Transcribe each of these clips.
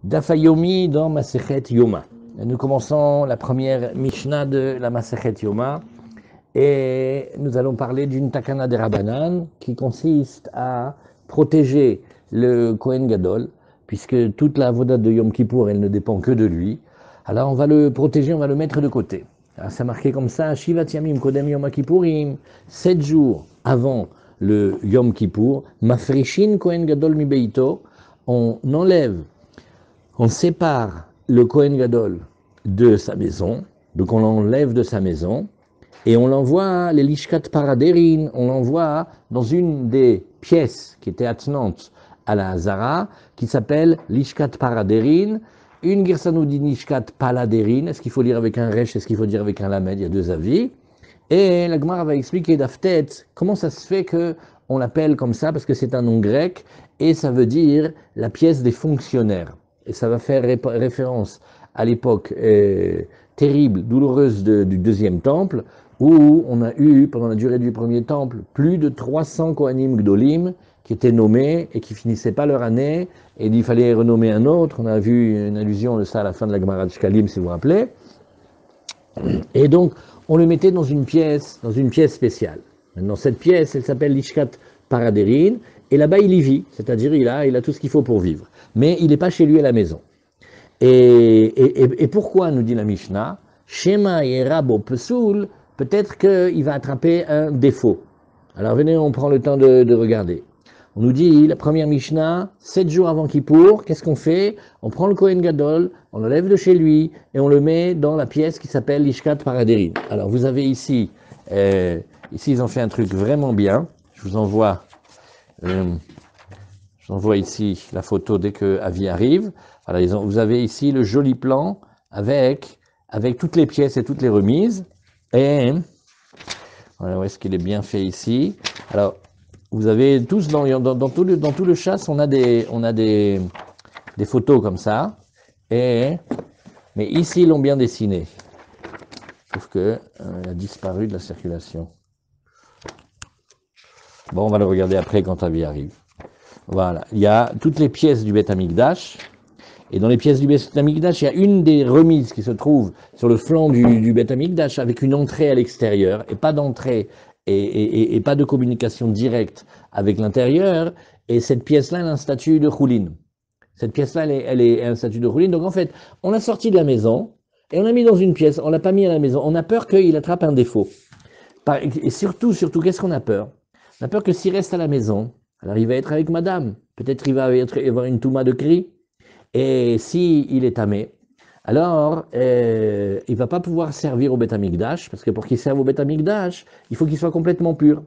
Dafayomi dans Masechet Yoma. Nous commençons la première Mishnah de la Masechet Yoma et nous allons parler d'une Takana de Rabbanan qui consiste à protéger le Kohen Gadol, puisque toute la Avodat de Yom Kippour, elle ne dépend que de lui. Alors on va le protéger, on va le mettre de côté. Alors c'est marqué comme ça, Shivat Yamim Kodem Yom Kippourim, 7 jours avant le Yom Kippour, Mafrishin Kohen Gadol mi Beito, on sépare le Kohen Gadol de sa maison, donc on l'enlève de sa maison, et on l'envoie, les Lishkat Paraderin, on l'envoie dans une des pièces qui était attenante à la Hazara, qui s'appelle Lishkat Paraderin, une Girsanoudi Lishkat Paladerin, est-ce qu'il faut lire avec un Resh, est-ce qu'il faut dire avec un Lamed, il y a deux avis, et la Gemara va expliquer d'Aftet, comment ça se fait qu'on l'appelle comme ça, parce que c'est un nom grec, et ça veut dire la pièce des fonctionnaires. Et ça va faire référence à l'époque terrible, douloureuse du deuxième temple, où on a eu, pendant la durée du premier temple, plus de 300 Kohanim Gdolim qui étaient nommés et qui finissaient pas leur année, et il fallait renommer un autre. On a vu une allusion de ça à la fin de la Gemara de Shkalim, si vous vous rappelez. Et donc, on le mettait dans une pièce spéciale. Maintenant, cette pièce, elle s'appelle Lishkat Paraderin, et là-bas, il y vit, c'est-à-dire il a tout ce qu'il faut pour vivre. Mais il n'est pas chez lui à la maison. Et pourquoi, nous dit la Mishnah, Shema Yerabo Pesoul, peut-être qu'il va attraper un défaut. Alors venez, on prend le temps de regarder. On nous dit, la première Mishnah, 7 jours avant Kippour, qu'est-ce qu'on fait? On prend le Kohen Gadol, on l'enlève de chez lui, et on le met dans la pièce qui s'appelle Lishkat Paraderin. Alors vous avez ici, ils ont fait un truc vraiment bien, je vous envoie ici la photo dès que Avi arrive. Alors, vous avez ici le joli plan avec toutes les pièces et toutes les remises. Et voilà, où est-ce qu'il est bien fait ici. Alors, vous avez tous dans tout le chasse, on a des photos comme ça. Mais ici, ils l'ont bien dessiné. Sauf que il a disparu de la circulation. Bon, on va le regarder après quand Avi arrive. Voilà, il y a toutes les pièces du Beth Amikdash, et dans les pièces du Beth Amikdash, il y a une des remises qui se trouve sur le flanc du Beth Amikdash avec une entrée à l'extérieur, et pas d'entrée, et pas de communication directe avec l'intérieur, et cette pièce-là, elle a un statut de Choulin. Cette pièce-là, elle est un statut de Choulin, donc en fait, on l'a sorti de la maison, et on l'a mis dans une pièce, on l'a pas mis à la maison, on a peur qu'il attrape un défaut. Et surtout, qu'est-ce qu'on a peur? On a peur que s'il reste à la maison, alors il va être avec madame, peut-être il va avoir une touma de cri, et s'il est tamé, alors il va pas pouvoir servir au Beth Amikdash, parce que pour qu'il serve au Beth Amikdash, il faut qu'il soit complètement pur.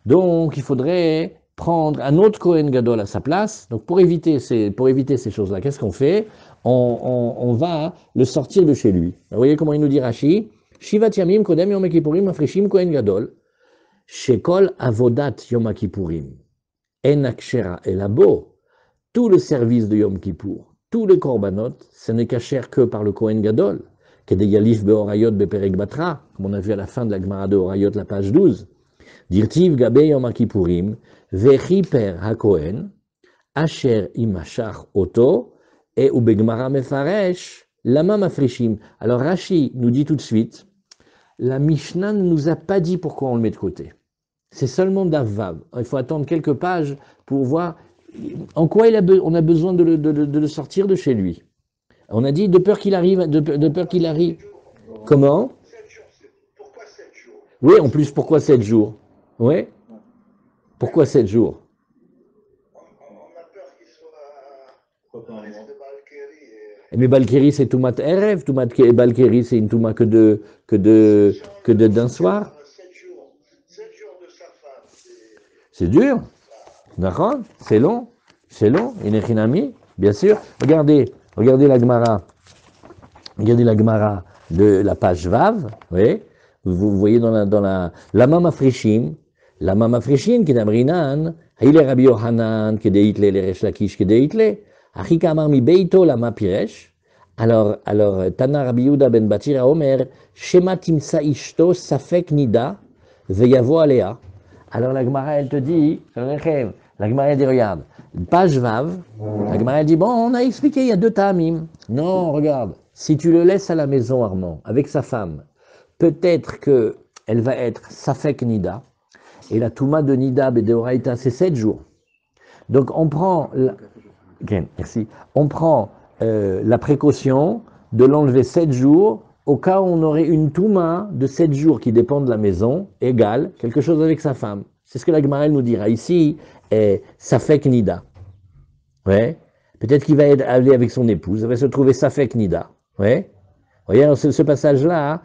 Donc il faudrait prendre un autre Kohen Gadol à sa place. Donc pour éviter ces choses-là, qu'est-ce qu'on fait? On va le sortir de chez lui. Vous voyez comment il nous dit Rashi? Shivat Yamim Kodem Yom Kippourim Afrishim Kohen Gadol Shekol Avodat Yom Kippourim En Akshera Elabo, tout le service de Yom Kippour, tous les korbanot, ce n'est kasher que par le Kohen Gadol, Kede Yalif Beorayot Beperek Batra, comme on a vu à la fin de la Gemara de Orayot, la page 12. Dirtiv Gabe Yom Kippourim, Vechiper HaKohen, Asher Imashach Oto, et Ubegmara Mefaresh, Lama Mafrishim. Alors Rashi nous dit tout de suite, la Mishnah ne nous a pas dit pourquoi on le met de côté. C'est seulement d'Avvav. Il faut attendre quelques pages pour voir en quoi on a besoin de le sortir de chez lui. On a dit de peur qu'il arrive, de peur qu'il arrive. Comment? 7 jours. Pourquoi 7 jours? Oui, en plus, pourquoi 7 jours? Oui. Pourquoi 7 jours? On a peur qu'il soit à risque de Balkéry. Mais Balkéry, c'est Toumat Erev. Balkéry, c'est une Touma que d'un soir. 7 jours de sa femme. C'est dur. D'accord? C'est long. Inechinami, bien sûr. Regardez la Gemara. Regardez la Gemara de la page Vav. Oui. Vous voyez dans la Lama Mafrishim, qui est Amrinan, Haile Rabbi Yohanan, qui est Deitle, le Resh Lakish, qui est Deitle, Achika Amar mi Beito Lama Piresh. Alors, Tana Rabbi Yehuda ben Batira Omer, Shema Timsa Ishto Safek Nida, Veyavo Alea. Alors la Gemara, elle te dit, la Gemara, elle dit, regarde, Page Vav, la Gemara dit, bon, on a expliqué, il y a deux ta'amim. Non, regarde, si tu le laisses à la maison, Armand, avec sa femme, peut-être qu'elle va être Safek Nida, et la Touma de Nida Bedeoraita, c'est 7 jours. Donc on prend, merci, on prend la précaution de l'enlever 7 jours, au cas où on aurait une Touma de 7 jours qui dépend de la maison, égale quelque chose avec sa femme. C'est ce que la Gemara nous dira. Ici, Safek Nida. Ouais. Peut-être qu'il va aller avec son épouse, il va se trouver Safek Nida. Ouais. Vous voyez, ce passage-là,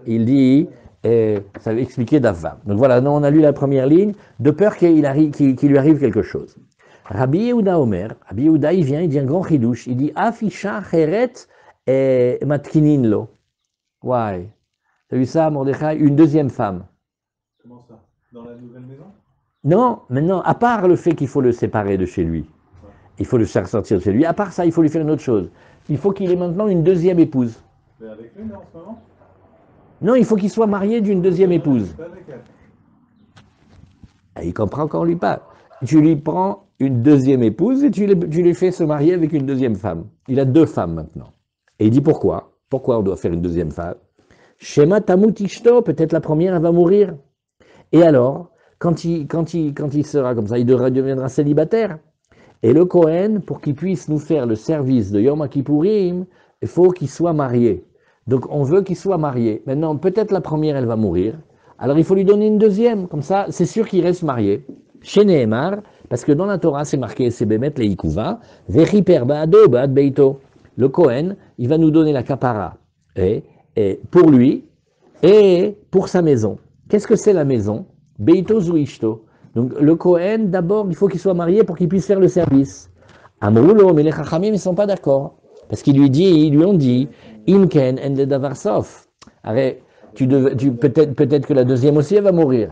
il dit, ça va expliquer d'Avva. Donc voilà, nous on a lu la première ligne, de peur qu'il lui arrive quelque chose. Rabbi Yehuda Omer, Rabbi Yehuda, il vient, il dit un grand chidouche, il dit, Afisha cheret matkinin lo. Ouais. T'as vu ça, Mordechai? Une deuxième femme. Comment ça? Dans la nouvelle maison? Non, maintenant, à part le fait qu'il faut le séparer de chez lui, il faut le faire sortir de chez lui, à part ça, il faut lui faire une autre chose. Il faut qu'il ait maintenant une deuxième épouse. Mais avec lui, là, en ce moment? Non, il faut qu'il soit marié d'une deuxième épouse. Pas avec elle. Il comprend encore lui pas. Tu lui prends une deuxième épouse et tu lui fais se marier avec une deuxième femme. Il a 2 femmes maintenant. Et il dit pourquoi? Pourquoi on doit faire une deuxième femme? Shema tamut ishto, peut-être la première, elle va mourir. Et alors, quand il sera comme ça, il deviendra célibataire. Et le Kohen, pour qu'il puisse nous faire le service de Yom Kippourim, il faut qu'il soit marié. Donc on veut qu'il soit marié. Maintenant, peut-être la première, elle va mourir. Alors il faut lui donner une deuxième. Comme ça, c'est sûr qu'il reste marié. Chez Nehemar, parce que dans la Torah, c'est marqué, c'est Bemet Leikuva, Vechiper Ba'ado Ba'ad Beito. Le Kohen, il va nous donner la kapara. Et pour lui, et pour sa maison. Qu'est-ce que c'est la maison? Beito Zuishto. Donc le Kohen, d'abord, il faut qu'il soit marié pour qu'il puisse faire le service. Amroulo, mais les Chachamim ne sont pas d'accord. Parce qu'ils lui ont dit, Imken en de Davarsov. Peut-être que la deuxième aussi, elle va mourir.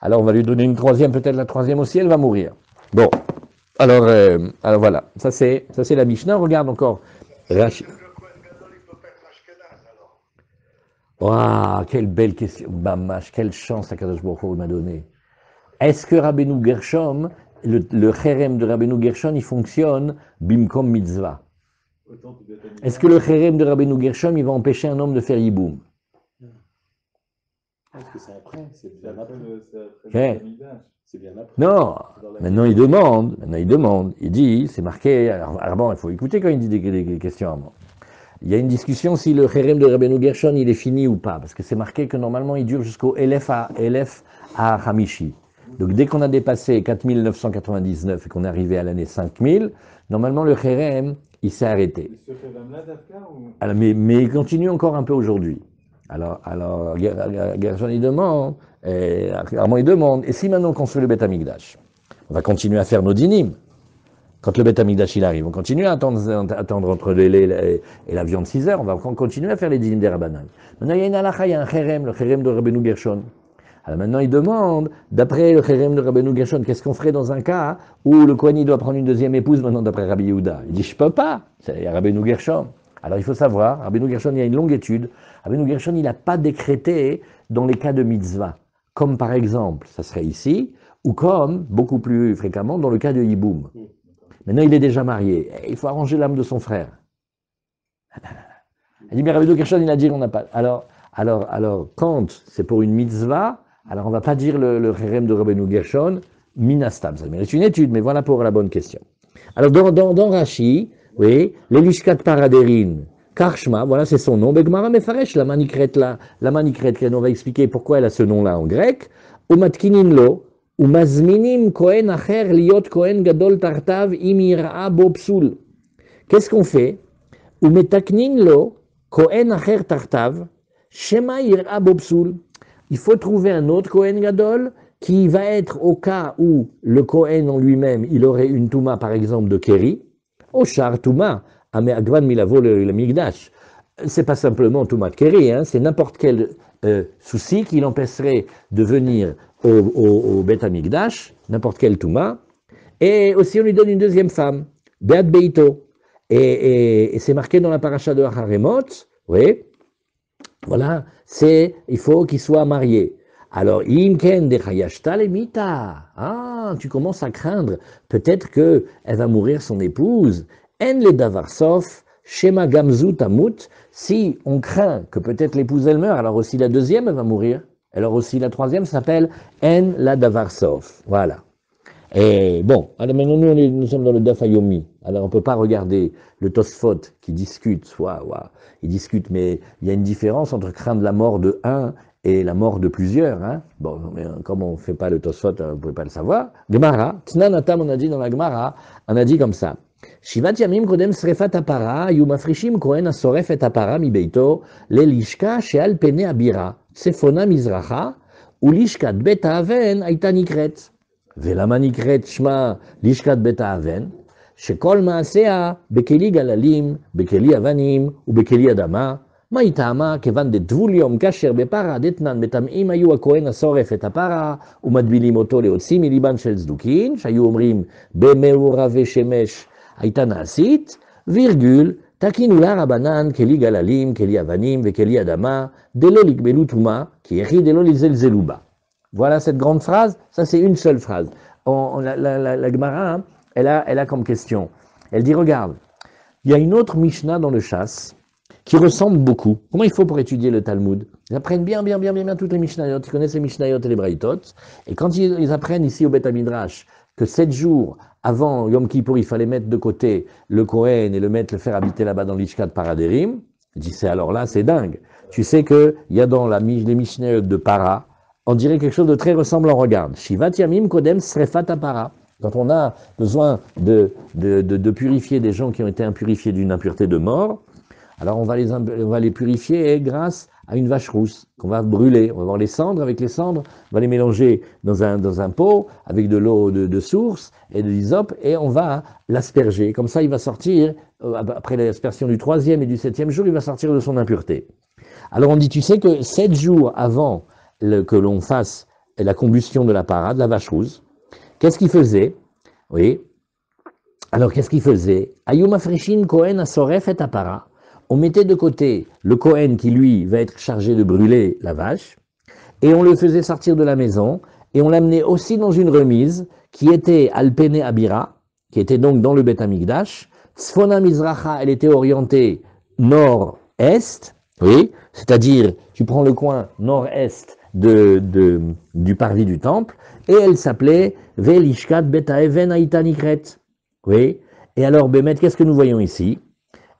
Alors on va lui donner une troisième, peut-être la troisième aussi, elle va mourir. Bon, alors voilà, ça c'est la Mishnah. Regarde encore. Le Kohen Gadol, il peut pas être Ashkenaz, alors. Waouh, quelle belle question. Bamash, quelle chance Akadosh Baruch Hu m'a donné. Est-ce que Rabbeinu Gershom, le chérem de Rabbeinu Gershom, il fonctionne bimkom mitzvah? Est-ce que le chérem de Rabbeinu Gershom, il va empêcher un homme de faire yiboum? Est-ce que c'est après? C'est bien après. C'est bien après. Non, maintenant il demande, il dit, c'est marqué, alors bon, il faut écouter quand il dit des questions. Il y a une discussion si le chérem de Rabbeinu Gershom, il est fini ou pas, parce que c'est marqué que normalement il dure jusqu'au Elef à Hamishi. Donc dès qu'on a dépassé 4999 et qu'on est arrivé à l'année 5000, normalement le chérem, il s'est arrêté. Alors, mais il continue encore un peu aujourd'hui. Alors Gershon il demande, Armand il demande, et si maintenant on construit le Beth Amikdash, on va continuer à faire nos dinim. Quand le Beth Amikdash il arrive, on continue à attendre entre le lait et la viande 6 heures, on va continuer à faire les dinim des Rabbanan. Maintenant il y a une halakha, il y a un chérem, le chérem de Rabbeinu Gershon. Alors maintenant, il demande, d'après le chérem de Rabbeinu Gershon, qu'est-ce qu'on ferait dans un cas où le Kohen doit prendre une deuxième épouse maintenant d'après Rabbi Yehuda? Il dit, je peux pas, c'est Rabbeinu Gershon. Alors il faut savoir, Rabbeinu Gershon, il y a une longue étude, Rabbeinu Gershon, il n'a pas décrété dans les cas de mitzvah, comme par exemple, ça serait ici, ou comme, beaucoup plus fréquemment, dans le cas de Yiboum. Maintenant, il est déjà marié, il faut arranger l'âme de son frère. Il dit, mais Rabbeinu Gershon, il a dit, on n'a pas... Alors, quand c'est pour une mitzvah, alors on ne va pas dire le chérem de Rabbeinu Gershon, minastam, ça mérite une étude, mais voilà pour la bonne question. Alors dans Rashi, oui, l'Elishkat Paraderin, Karshma, voilà c'est son nom, Begmara Mefaresh, la manikret, on va expliquer pourquoi elle a ce nom-là en grec, Umatkinin lo, Umazminim Kohen Acher Liot Kohen Gadol Tartav Imira Bo Psul. Qu'est-ce qu'on fait? Umetaknin lo, Kohen Acher Tartav, Shema Ira Bo Psul. Il faut trouver un autre Kohen Gadol qui va être au cas où le Kohen en lui-même, il aurait une Touma par exemple de Keri, Oshar Touma, Ame Agvan Milavo le Migdash. C'est pas simplement Touma de Keri, hein, c'est n'importe quel souci qui l'empêcherait de venir au Beth Amikdash, n'importe quel Touma. Et aussi on lui donne une deuxième femme, Beat Beito. Et c'est marqué dans la paracha de Haremot, oui. Voilà, il faut qu'il soit marié. Alors, imken dechayashta lemita. Ah, tu commences à craindre. Peut-être que elle va mourir son épouse. En le davar sof, shema gamzu tamut. Si on craint que peut-être l'épouse elle meurt, alors aussi la deuxième elle va mourir. Alors aussi la troisième s'appelle en la davar sof. Voilà. Et bon, alors maintenant nous sommes dans le Daf Yomi. Alors on ne peut pas regarder le Tosfot qui discute, il discute, mais il y a une différence entre craindre la mort de un et la mort de plusieurs. Hein. Bon, mais comme on ne fait pas le Tosfot, vous ne pouvez pas le savoir. Gemara, Tnanatam, on a dit dans la Gemara, on a dit comme ça. Shivat yamim kodem srefat apara, yu mafrishim kohen asoref et apara mi beito, le lishka sheal pene abira, tsefona mizracha, ou lishkat bet aven aita nikret. ולמה נקראת שמה לשכת בית האבן? שכל מעשיה בכלי גללים, בכלי אבנים ובכלי אדמה, מה היא טעמה? כיוון דטבול יום כאשר בפרה דתנן מטמאים היו הכהן השורף את הפרה ומטבילים אותו להוציא מליבן של צדוקין, שהיו אומרים במעורבי שמש הייתה נעשית, וירגול תקינו לה רבנן כלי גללים, כלי אבנים וכלי אדמה, דלא לקבלו טומאה, כי יחי דלא לזלזלו בה. Voilà cette grande phrase, ça c'est une seule phrase. La Gemara, elle a comme question, elle dit, regarde, il y a une autre Mishnah dans le Chasse qui ressemble beaucoup. Comment il faut pour étudier le Talmud? Ils apprennent bien toutes les Mishnayot, ils connaissent les Mishnayot et les Braïtot, et quand ils apprennent ici au Beth Midrash que 7 jours avant Yom Kippour, il fallait mettre de côté le Kohen et le faire habiter là-bas dans l'Ishkat Paraderim, il dit, alors là, c'est dingue. Tu sais qu'il y a dans les Mishnayot de Para, on dirait quelque chose de très ressemblant. Regarde, Shivat Yamim Kodem Srefat Apara. Quand on a besoin de purifier des gens qui ont été impurifiés d'une impureté de mort, alors on va les purifier grâce à une vache rousse qu'on va brûler. On va avoir les cendres, avec les cendres, on va les mélanger dans un pot avec de l'eau de source et de l'hysope et on va l'asperger. Comme ça, il va sortir, après l'aspersion du 3e et du 7e jour, il va sortir de son impureté. Alors on dit, tu sais que 7 jours avant que l'on fasse la combustion de la para, de la vache rousse, qu'est-ce qu'il faisait? Oui. Alors, qu'est-ce qu'il faisait? Ayuma Freshin Kohen Asoref et Apara. On mettait de côté le Kohen qui, lui, va être chargé de brûler la vache, et on le faisait sortir de la maison, et on l'amenait aussi dans une remise qui était Alpene Abira, qui était donc dans le Beth Amikdash. Sfona Mizracha, elle était orientée nord-est, oui, c'est-à-dire, tu prends le coin nord-est du parvis du temple, et elle s'appelait Velishkat Beta Even Aïta Nikret. Oui, et alors, Bémet, qu'est-ce que nous voyons ici?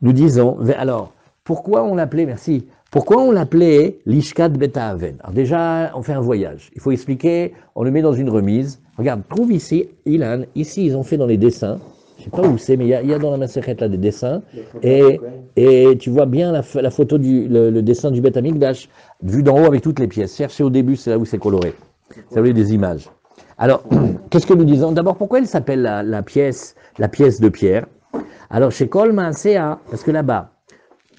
Nous disons, alors, pourquoi on l'appelait, merci, pourquoi on l'appelait Lishkat Beta Aven? Alors déjà, on fait un voyage, il faut expliquer, on le met dans une remise. Regarde, trouve ici, Ilan, ici ils ont fait dans les dessins, je ne sais pas où c'est, mais il y a dans la Masechet là des dessins, et tu vois bien la photo le dessin du Beth Amikdash, vu d'en haut avec toutes les pièces. Cherchez au début, c'est là où c'est coloré. Ça veut dire des images. Alors, qu'est-ce que nous disons? D'abord, pourquoi elle s'appelle la pièce de pierre? Alors, chez Kol Maasea, parce que là-bas,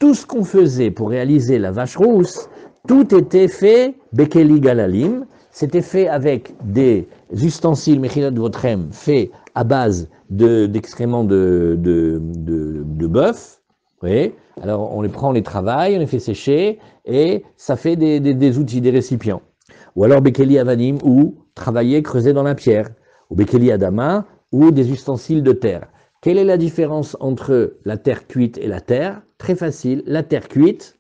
tout ce qu'on faisait pour réaliser la vache rousse, tout était fait Bekeli Galalim, c'était fait avec des ustensiles Mechilat Votrem faits à base d'excréments de bœuf. Oui. Alors on les travaille, on les fait sécher et ça fait des outils, des récipients. Ou alors Bekeli Avanim, ou travailler, creuser dans la pierre. Ou Bekeli Adama, ou des ustensiles de terre. Quelle est la différence entre la terre cuite et la terre? Très facile, la terre cuite,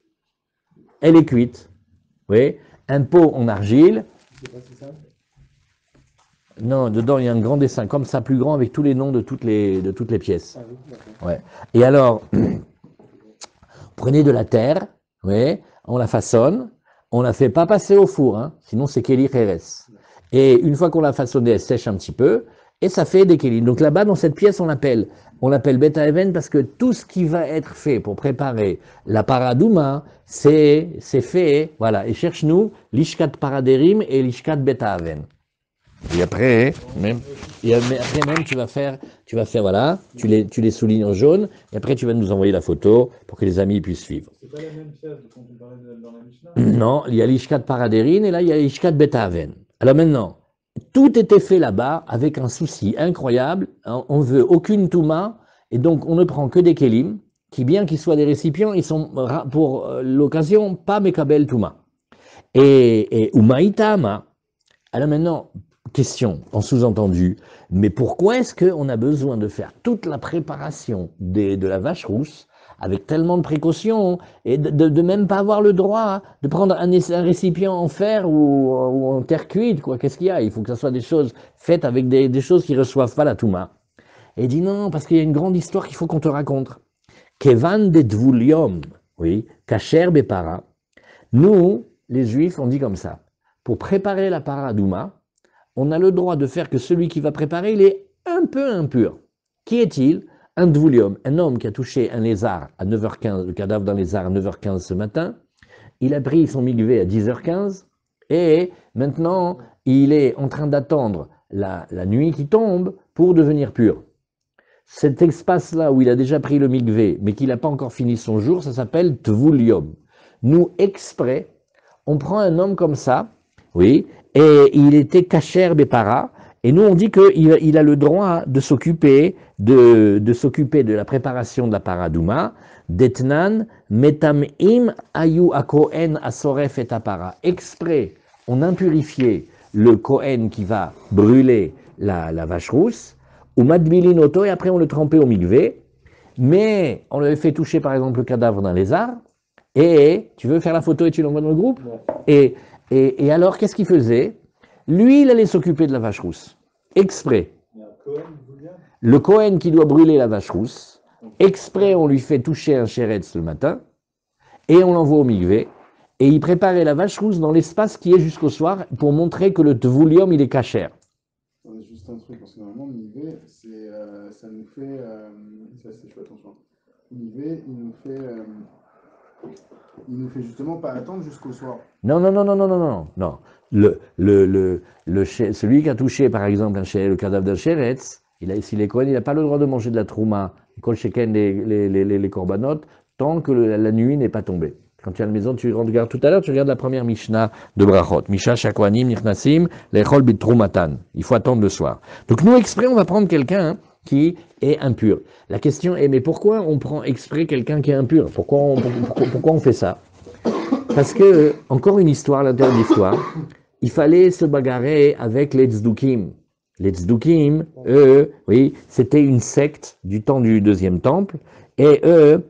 elle est cuite. Oui. Un pot en argile. C'est ça? Non, dedans il y a un grand dessin, comme ça, plus grand, avec tous les noms de toutes les pièces. Ah oui, ouais. Et alors, prenez de la terre, oui, on la façonne, on la fait pas passer au four, hein, sinon c'est Keli Cheres. Et une fois qu'on l'a façonnée, elle sèche un petit peu, et ça fait des Keli. Donc là-bas, dans cette pièce, on l'appelle Beta Even parce que tout ce qui va être fait pour préparer la paradouma, c'est fait, voilà. Et cherche-nous l'Ishkat Paraderim et l'Ishkat Beta Even. Et après, même, tu vas faire, voilà, tu les soulignes en jaune, et après tu vas nous envoyer la photo pour que les amis puissent suivre. C'est pas la même pièce dont on parlait dans la Mishnah? Non, il y a l'Ishkat Paraderin et là il y a l'Ishkat Beta Aven. Alors maintenant, tout était fait là-bas avec un souci incroyable, on veut aucune touma, et donc on ne prend que des kelim, qui bien qu'ils soient des récipients, ils sont pour l'occasion pas mekabel touma. Et Umaitama. Alors maintenant, question en sous-entendu, mais pourquoi est-ce qu'on a besoin de faire toute la préparation de la vache rousse avec tellement de précautions et de même pas avoir le droit de prendre un récipient en fer ou en terre cuite, quoi? Qu'est-ce qu'il y a? Il faut que ce soit des choses faites avec des choses qui ne reçoivent pas la Touma. Et il dit non, parce qu'il y a une grande histoire qu'il faut qu'on te raconte. Kevan de Dvuliom, oui, Kacher Bepara. Nous, les Juifs, on dit comme ça. Pour préparer la paradouma, on a le droit de faire que celui qui va préparer, il est un peu impur. Qui est-il? Un dvulium, un homme qui a touché un lézard à 9h15, le cadavre d'un lézard à 9h15 ce matin. Il a pris son migvé à 10h15 et maintenant il est en train d'attendre la nuit qui tombe pour devenir pur. Cet espace-là où il a déjà pris le migvé mais qu'il n'a pas encore fini son jour, ça s'appelle dvulium. Nous, exprès, on prend un homme comme ça, oui, et il était kasher bepara, et nous on dit qu'il a le droit de s'occuper de la préparation de la paradouma, d'etnan metamim ayu akohen asoref et apara. Exprès, on impurifiait le kohen qui va brûler la vache rousse, ou madbilin oto, et après on le trempait au migvé, mais on l'avait fait toucher par exemple le cadavre d'un lézard, et tu veux faire la photo et tu l'envoies dans le groupe? Et alors, qu'est-ce qu'il faisait? Lui, il allait s'occuper de la vache rousse, exprès. Le Kohen qui doit brûler la vache rousse, exprès, on lui fait toucher un chéretz le matin, et on l'envoie au migvé, et il préparait la vache rousse dans l'espace qui est jusqu'au soir, pour montrer que le tvulium, il est cachère. Juste un truc, parce que normalement, le migvé, ça nous fait... ça, c'est chouette, attention. Le migvé, il nous fait justement pas attendre jusqu'au soir. Non. Celui qui a touché, par exemple, le cadavre d'un chéretz, s'il est Kohen, il n'a pas le droit de manger de la trouma, kol sheken les korbanot, tant que la nuit n'est pas tombée. Quand tu es à la maison, tu regardes tout à l'heure, tu regardes la première Mishnah de Brachot. Misha Shakwanim Nichnasim Lechol Bit Trumatan. Il faut attendre le soir. Donc nous, exprès, on va prendre quelqu'un qui est impur. La question est, mais pourquoi on prend exprès quelqu'un qui est impur? Pourquoi on fait ça? Parce que, encore une histoire, l'intérieur de l'histoire, il fallait se bagarrer avec les Tzdukim. Les Tzdukim, eux, oui, c'était une secte du temps du deuxième temple, et eux,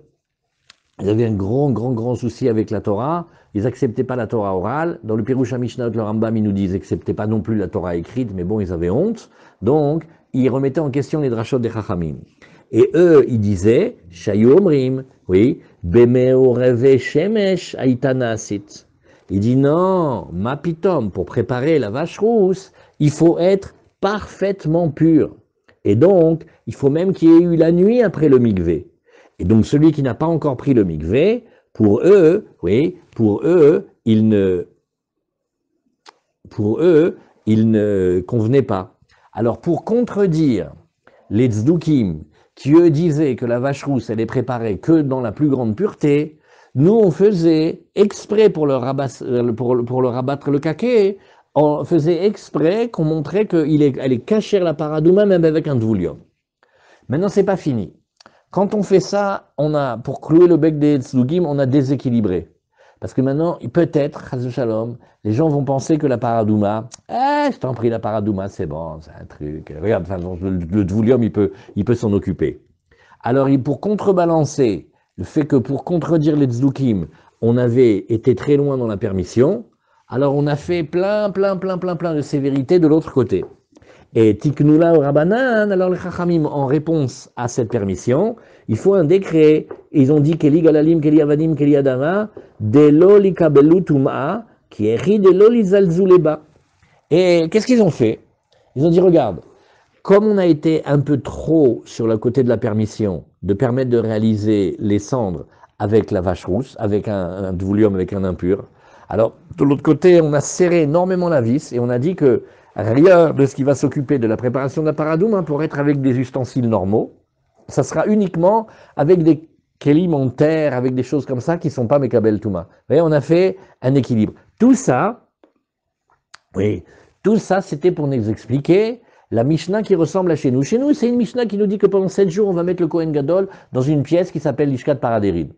ils avaient un grand souci avec la Torah. Ils n'acceptaient pas la Torah orale. Dans le Pirush HaMishnah, le Rambam, ils nous disent qu'ils n'acceptaient pas non plus la Torah écrite, mais bon, ils avaient honte. Donc, ils remettaient en question les drashot des Chachamim. Et eux, ils disaient, Shayu Omrim, oui, Bemeo Reve Shemesh Aitana Asit. Il dit non, ma pitom, pour préparer la vache rousse, il faut être parfaitement pur. Et donc, il faut même qu'il y ait eu la nuit après le migvé. Et donc, celui qui n'a pas encore pris le migvé, pour eux, oui, il ne convenait pas. Alors, pour contredire les Tzdukim, qui eux disaient que la vache rousse, elle est préparée que dans la plus grande pureté, nous, on faisait exprès pour leur rabattre le kaké, on faisait exprès qu'on montrait qu'elle est cachée la paradouma, même avec un dvulium. Maintenant, c'est pas fini. Quand on fait ça, pour clouer le bec des tzdukim, on a déséquilibré. Parce que maintenant, peut-être, chas shalom, les gens vont penser que la paradouma, je t'en prie, la paradouma, c'est bon, c'est un truc. Regarde, le dvulium, il peut s'en occuper. Alors, pour contrebalancer le fait que pour contredire les tzdukim, on avait été très loin dans la permission, alors on a fait plein de sévérité de l'autre côté. Et tiknula ou rabanan, alors les chachamim, en réponse à cette permission, il faut un décret. Ils ont dit keli galalim, keli avanim, keli adama, de lo likabelu tum'a, qui est ri de lo lizalzuleba. Et qu'est-ce qu'ils ont fait? Ils ont dit, regarde, comme on a été un peu trop sur le côté de la permission, de permettre de réaliser les cendres avec la vache rousse, avec un dvulium, avec un impur, alors de l'autre côté, on a serré énormément la vis et on a dit que rien de ce qui va s'occuper de la préparation de la paradouma pour être avec des ustensiles normaux, ça sera uniquement avec des kelim en terre, avec des choses comme ça qui ne sont pas mekabel touma. Vous voyez, on a fait un équilibre. Tout ça, c'était pour nous expliquer la Mishnah qui ressemble à chez nous. Chez nous, c'est une Mishnah qui nous dit que pendant 7 jours, on va mettre le Kohen Gadol dans une pièce qui s'appelle l'Ishkat Paraderim.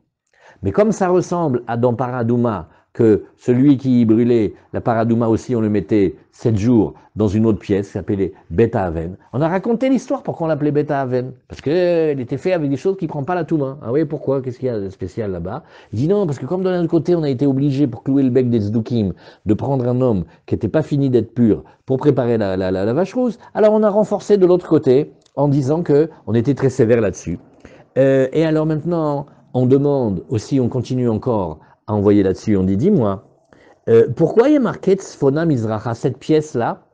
Mais comme ça ressemble à dans Paradouma, que celui qui brûlait la paradouma aussi, on le mettait 7 jours dans une autre pièce qui s'appelait Beta Aven. On a raconté l'histoire pourquoi on l'appelait Beta Aven. Parce qu'elle était faite avec des choses qui ne prennent pas la touma. Ah oui, pourquoi? Qu'est-ce qu'il y a de spécial là-bas? Il dit non, parce que comme de l'autre côté, on a été obligé pour clouer le bec des Tzdukim de prendre un homme qui n'était pas fini d'être pur pour préparer la vache rousse, alors on a renforcé de l'autre côté en disant qu'on était très sévère là-dessus. Et alors maintenant, on demande aussi, on continue encore à envoyer là-dessus, on dit, dis-moi, pourquoi il y a marqué Tzfona Mizracha, cette pièce-là,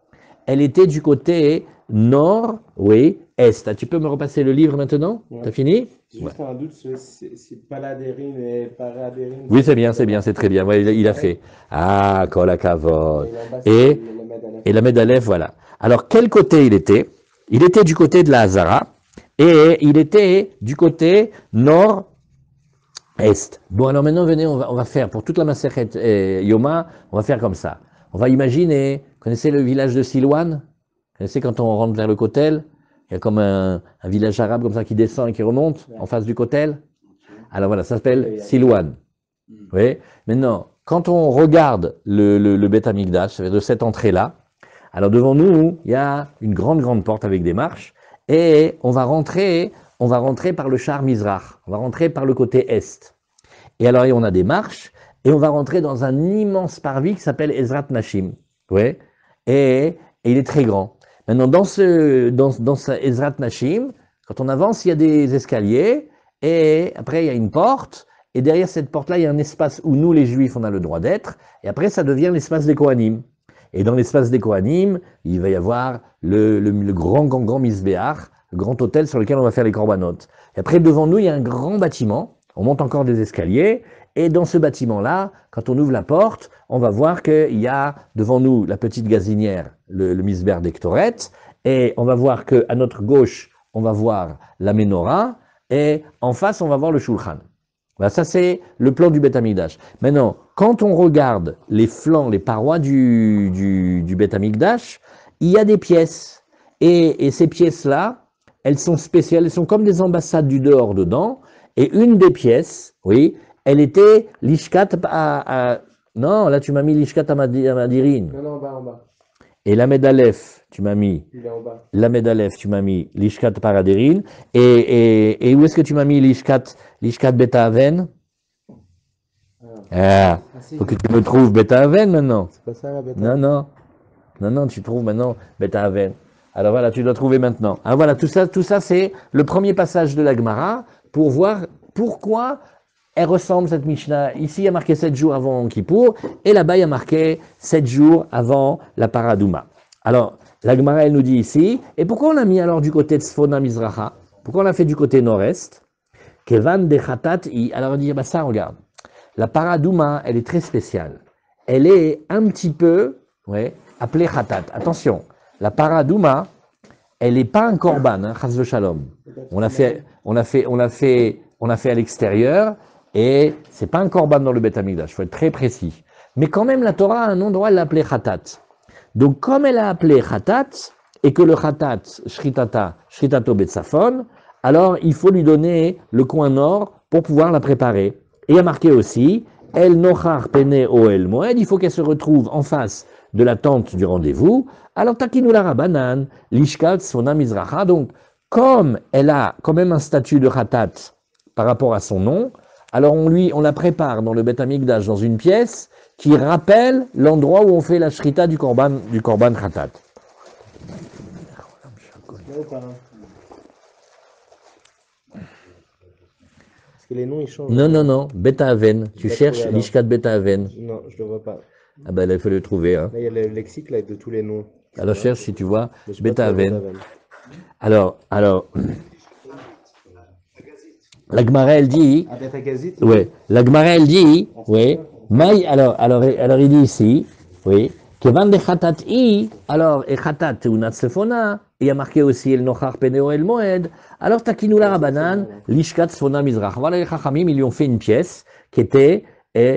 elle était du côté nord, oui, est. Ah, tu peux me repasser le livre maintenant? Ouais. T'as fini? J'ai juste un doute, c'est Paladérine et Paradérine. Oui, c'est bien, c'est très bien. Ouais, il a fait. Ah, Kol HaKavod. Et Et la Medalef, voilà. Alors, quel côté il était? Il était du côté de la Hazara et il était du côté nord-est. Bon, alors maintenant, venez, on va faire, pour toute la Masechet Yoma, on va faire comme ça. On va imaginer, connaissez le village de Silouane? Vous connaissez quand on rentre vers le Kotel? Il y a comme un village arabe comme ça qui descend et qui remonte en face du Kotel. Alors voilà, ça s'appelle Silouane. Oui. Maintenant, quand on regarde le Beth Amikdash, ça fait de cette entrée-là, alors devant nous, il y a une grande porte avec des marches, et on va rentrer par le char Mizrach, on va rentrer par le côté est. Et alors, on a des marches, et on va rentrer dans un immense parvis qui s'appelle Ezrat Nashim. Ouais. Et il est très grand. Maintenant, dans ce Ezrat Nashim, quand on avance, il y a des escaliers, et après, il y a une porte, et derrière cette porte-là, il y a un espace où nous, les Juifs, on a le droit d'être, et après, ça devient l'espace des Kohanim. Et dans l'espace des Kohanim, il va y avoir le grand Misbéach, le grand hôtel sur lequel on va faire les korbanot. Et après, devant nous, il y a un grand bâtiment, on monte encore des escaliers, et dans ce bâtiment-là, quand on ouvre la porte, on va voir qu'il y a devant nous la petite gazinière, le Misber d'Ektoret, et on va voir qu'à notre gauche, on va voir la Ménorah, et en face, on va voir le Shulchan. Voilà, ça, c'est le plan du Beth Amikdash. Maintenant, quand on regarde les flancs, les parois du Beth Amikdash, il y a des pièces. Et ces pièces-là, elles sont spéciales, elles sont comme des ambassades du dehors dedans. Et une des pièces, oui, elle était l'Ishkat non, là tu m'as mis l'Ishkat à Madirin. Non, en bas. Et la Medalef, tu m'as mis. Il est en bas. La Medalef, tu m'as mis l'Ishkat Paradérine. Et où est-ce que tu m'as mis l'Ishkat Beta Aven? Ah, faut que tu me trouves Beta Aven maintenant. C'est pas ça la Beta? Non, tu trouves maintenant Beta Aven. Alors voilà, tu dois trouver maintenant. Ah voilà, tout ça c'est le premier passage de la Gemara pour voir pourquoi elle ressemble cette Mishnah. Ici, il y a marqué 7 jours avant Kippour, et là-bas, il y a marqué 7 jours avant la Paradouma. Alors, la Gemara, elle nous dit ici, et pourquoi on l'a mis alors du côté de Sfona Mizracha? Pourquoi on l'a fait du côté nord-est? Kevan de Khatat i. Alors, on dit, bah ça, regarde. La Paradouma, elle est très spéciale. Elle est un petit peu, appelée Khatat. Attention, la Paradouma, elle n'est pas un korban, hein, chas v'shalom. On l'a fait à l'extérieur, et c'est pas un korban dans le Beth Amikdash, il faut être très précis. Mais quand même, la Torah, à un endroit, elle l'a appelé Khatat. Donc, comme elle a appelé Khatat, et que le Khatat, Shritato Betsafon, alors il faut lui donner le coin nord pour pouvoir la préparer. Et il y a marqué aussi, El Nochar Pene Oel Moed, il faut qu'elle se retrouve en face de la tente du rendez-vous. Alors, Takinu la Rabanan, Lishkat Sfona Mizracha, donc, comme elle a quand même un statut de Khatat par rapport à son nom, alors on la prépare dans le Beth Amikdash dans une pièce qui rappelle l'endroit où on fait la shrita du korban Khatat. Parce que les noms ils changent. Non, Beth Aven. Tu cherches l'Ishkat Beth Aven. Non, je le vois pas. Ah ben là, il faut le trouver. Hein. Là, il y a le lexique là, de tous les noms. Alors cherche si tu vois Beth Aven. Aven. Alors, la Gemara elle dit. Ah, Beth Agazit. Oui, la Gemara elle dit. Oui. Maï, alors il dit ici. Oui. Kevan de Khatat i. Alors, et Khatat ou Natsefona. Il y a marqué aussi El Nochar Peneo El Moed. Alors, Takinu la Rabanan, Lishkat Sfona Mizracha. Voilà, les Chachamim, ils lui ont fait une pièce qui était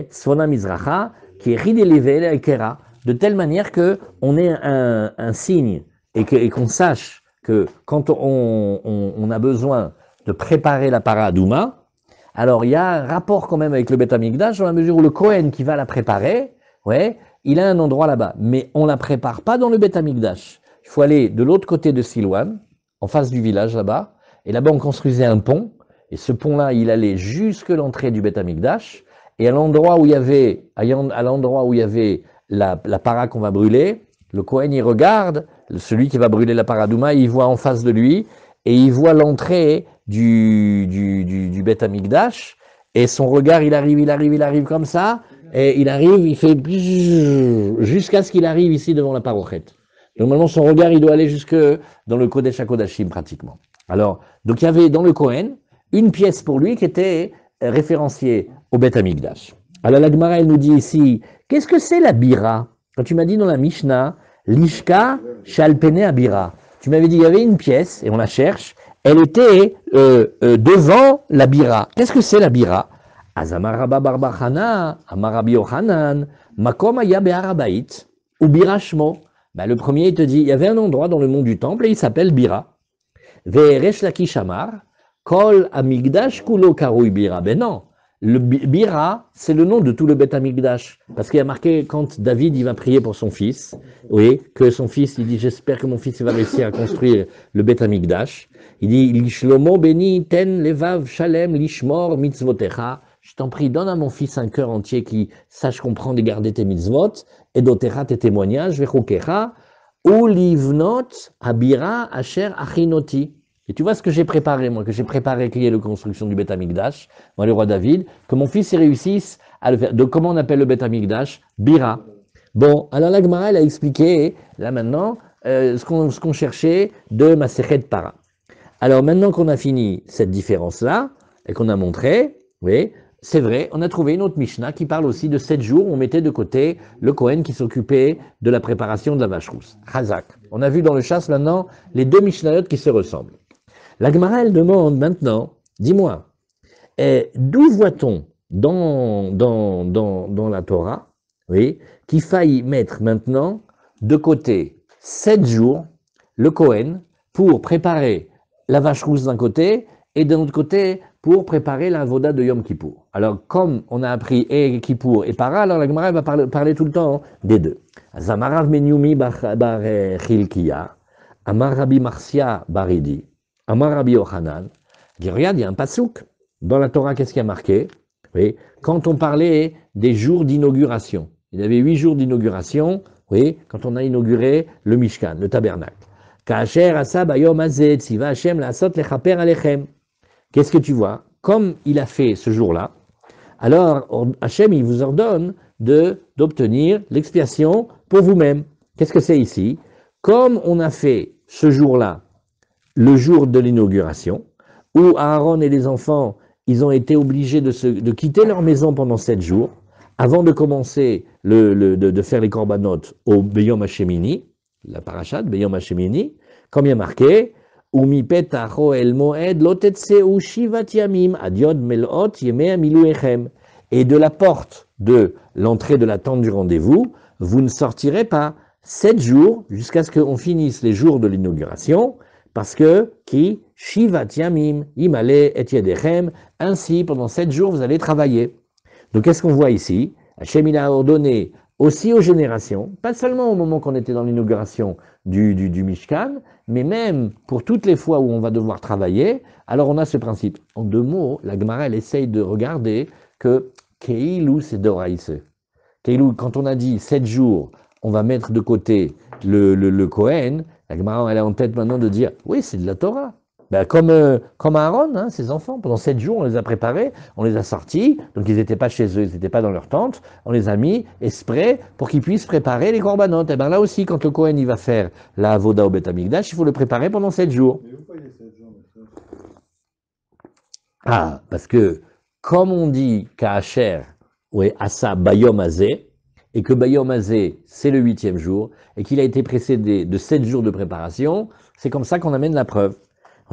Sfona Mizracha, qui est Ridelevel El Kera, de telle manière qu'on ait un signe et qu'on sache que quand on a besoin de préparer la Paradouma, Alors, il y a un rapport quand même avec le Beth Amikdash, dans la mesure où le Kohen qui va la préparer, ouais, il a un endroit là-bas. Mais on la prépare pas dans le Beth Amikdash. Il faut aller de l'autre côté de Silouan, en face du village là-bas. Et là-bas, on construisait un pont. Et ce pont-là, il allait jusque l'entrée du Beth Amikdash. Et à l'endroit où il y avait, la para qu'on va brûler, le Kohen, il regarde, celui qui va brûler la paradouma, il voit en face de lui, et il voit l'entrée du Beth Amikdash, et son regard, il arrive comme ça, et il fait jusqu'à ce qu'il arrive ici devant la parochet. Normalement, son regard, il doit aller jusque dans le Kodesh HaKodashim, pratiquement. Alors, donc il y avait dans le Kohen une pièce pour lui qui était référenciée au Beth Amikdash. Alors la Gemara, elle nous dit ici, qu'est-ce que c'est la bira? Quand tu m'as dit dans la Mishnah, Lishka Shalpene Abira, tu m'avais dit il y avait une pièce, et on la cherche, elle était devant la bira. Qu'est-ce que c'est la bira? Azamaraba Barbachana, Amarabi Yochanan, Makom Aya Be'arabait, ou Birashmo. Ben, le premier, il te dit, il y avait un endroit dans le mont du temple, et il s'appelle Bira. Ve'eresh Lakish Amar, Kol Amigdash Kulo Karui Bira. Ben non. Le Bira, c'est le nom de tout le Beth Amikdash. Parce qu'il y a marqué, quand David il va prier pour son fils, oui, que son fils, il dit, j'espère que mon fils il va réussir à construire le Beth Amikdash. Il dit, Lishlomo Beni Ten Levav Shalem Lishmor Mitzvotecha. Je t'en prie, donne à mon fils un cœur entier qui sache comprendre et garder tes mitzvot, et d'otera tes témoignages, vechokecha, ou livnot Abira Asher Achinoti. Et tu vois ce que j'ai préparé, moi, qu'il y ait la construction du Beth Amikdash, moi, le roi David, que mon fils y réussisse à le faire. Donc, comment on appelle le Beth Amikdash? Bira. Bon, alors la Gemara, elle a expliqué, là maintenant, ce qu'on cherchait de Masechet Para. Alors, maintenant qu'on a fini cette différence-là, et qu'on a montré, oui, c'est vrai, on a trouvé une autre Mishnah qui parle aussi de 7 jours où on mettait de côté le Kohen qui s'occupait de la préparation de la vache rousse. Chazak. On a vu dans le chasse maintenant les deux Mishnayot qui se ressemblent. La Gemara, elle demande maintenant, dis-moi, d'où voit-on dans la Torah, oui, qu'il faille mettre maintenant de côté 7 jours le Kohen pour préparer la vache rousse d'un côté et d'un autre côté pour préparer la voda de Yom Kippour. Alors, comme on a appris et Kippour et Para, alors la Gemara va parler tout le temps des deux. Zamarav Menyumi bar Chilkiya, Amar Rabbi Marcia Baridi, Amar Rabbi Yochanan, dit, regarde, il y a un pasouk. Dans la Torah, qu'est-ce qui a marqué? Oui, quand on parlait des jours d'inauguration, il y avait 8 jours d'inauguration, oui, quand on a inauguré le Mishkan, le tabernacle. Ka'asher asa bayom hazeh tziva Hashem la'asot lechaper alechem. Qu'est-ce que tu vois? Comme il a fait ce jour-là, alors Hashem, il vous ordonne d'obtenir l'expiation pour vous-même. Qu'est-ce que c'est ici? Comme on a fait ce jour-là, le jour de l'inauguration, où Aaron et les enfants, ils ont été obligés de quitter leur maison pendant 7 jours, avant de commencer de faire les korbanot au Beyom Hashemini, la parashat Beyom Hashemini, comme il y a marqué, Umi petacho el moed lotetseu shivat yamim adiod melot yemei miluechem. Et de la porte de l'entrée de la tente du rendez-vous, vous ne sortirez pas 7 jours jusqu'à ce qu'on finisse les jours de l'inauguration, parce que qui shivat yamim imale et yedechem. Ainsi, pendant 7 jours, vous allez travailler. Donc, qu'est-ce qu'on voit ici? Hachem, il a ordonné aussi aux générations, pas seulement au moment qu'on était dans l'inauguration du Mishkan, mais même pour toutes les fois où on va devoir travailler, alors on a ce principe. En 2 mots, la Gemara, elle essaye de regarder que Keilu, c'est Doraïse. Keilu, quand on a dit 7 jours, on va mettre de côté le Kohen, la Gemara, elle a en tête maintenant de dire, oui, c'est de la Torah. Ben, comme Aaron, hein, ses enfants, pendant 7 jours, on les a préparés, on les a sortis, donc ils n'étaient pas chez eux, ils n'étaient pas dans leur tente, on les a mis exprès pour qu'ils puissent préparer les korbanot. Et bien là aussi, quand le Kohen il va faire la avoda au Beth Amikdash, il faut le préparer pendant 7 jours. Mais pourquoi il y a 7 jours monsieur? Ah, parce que, comme on dit Ka'asher, ouais, Asa Bayom Hazeh, et que Bayom Hazeh, c'est le 8e jour, et qu'il a été précédé de 7 jours de préparation, c'est comme ça qu'on amène la preuve.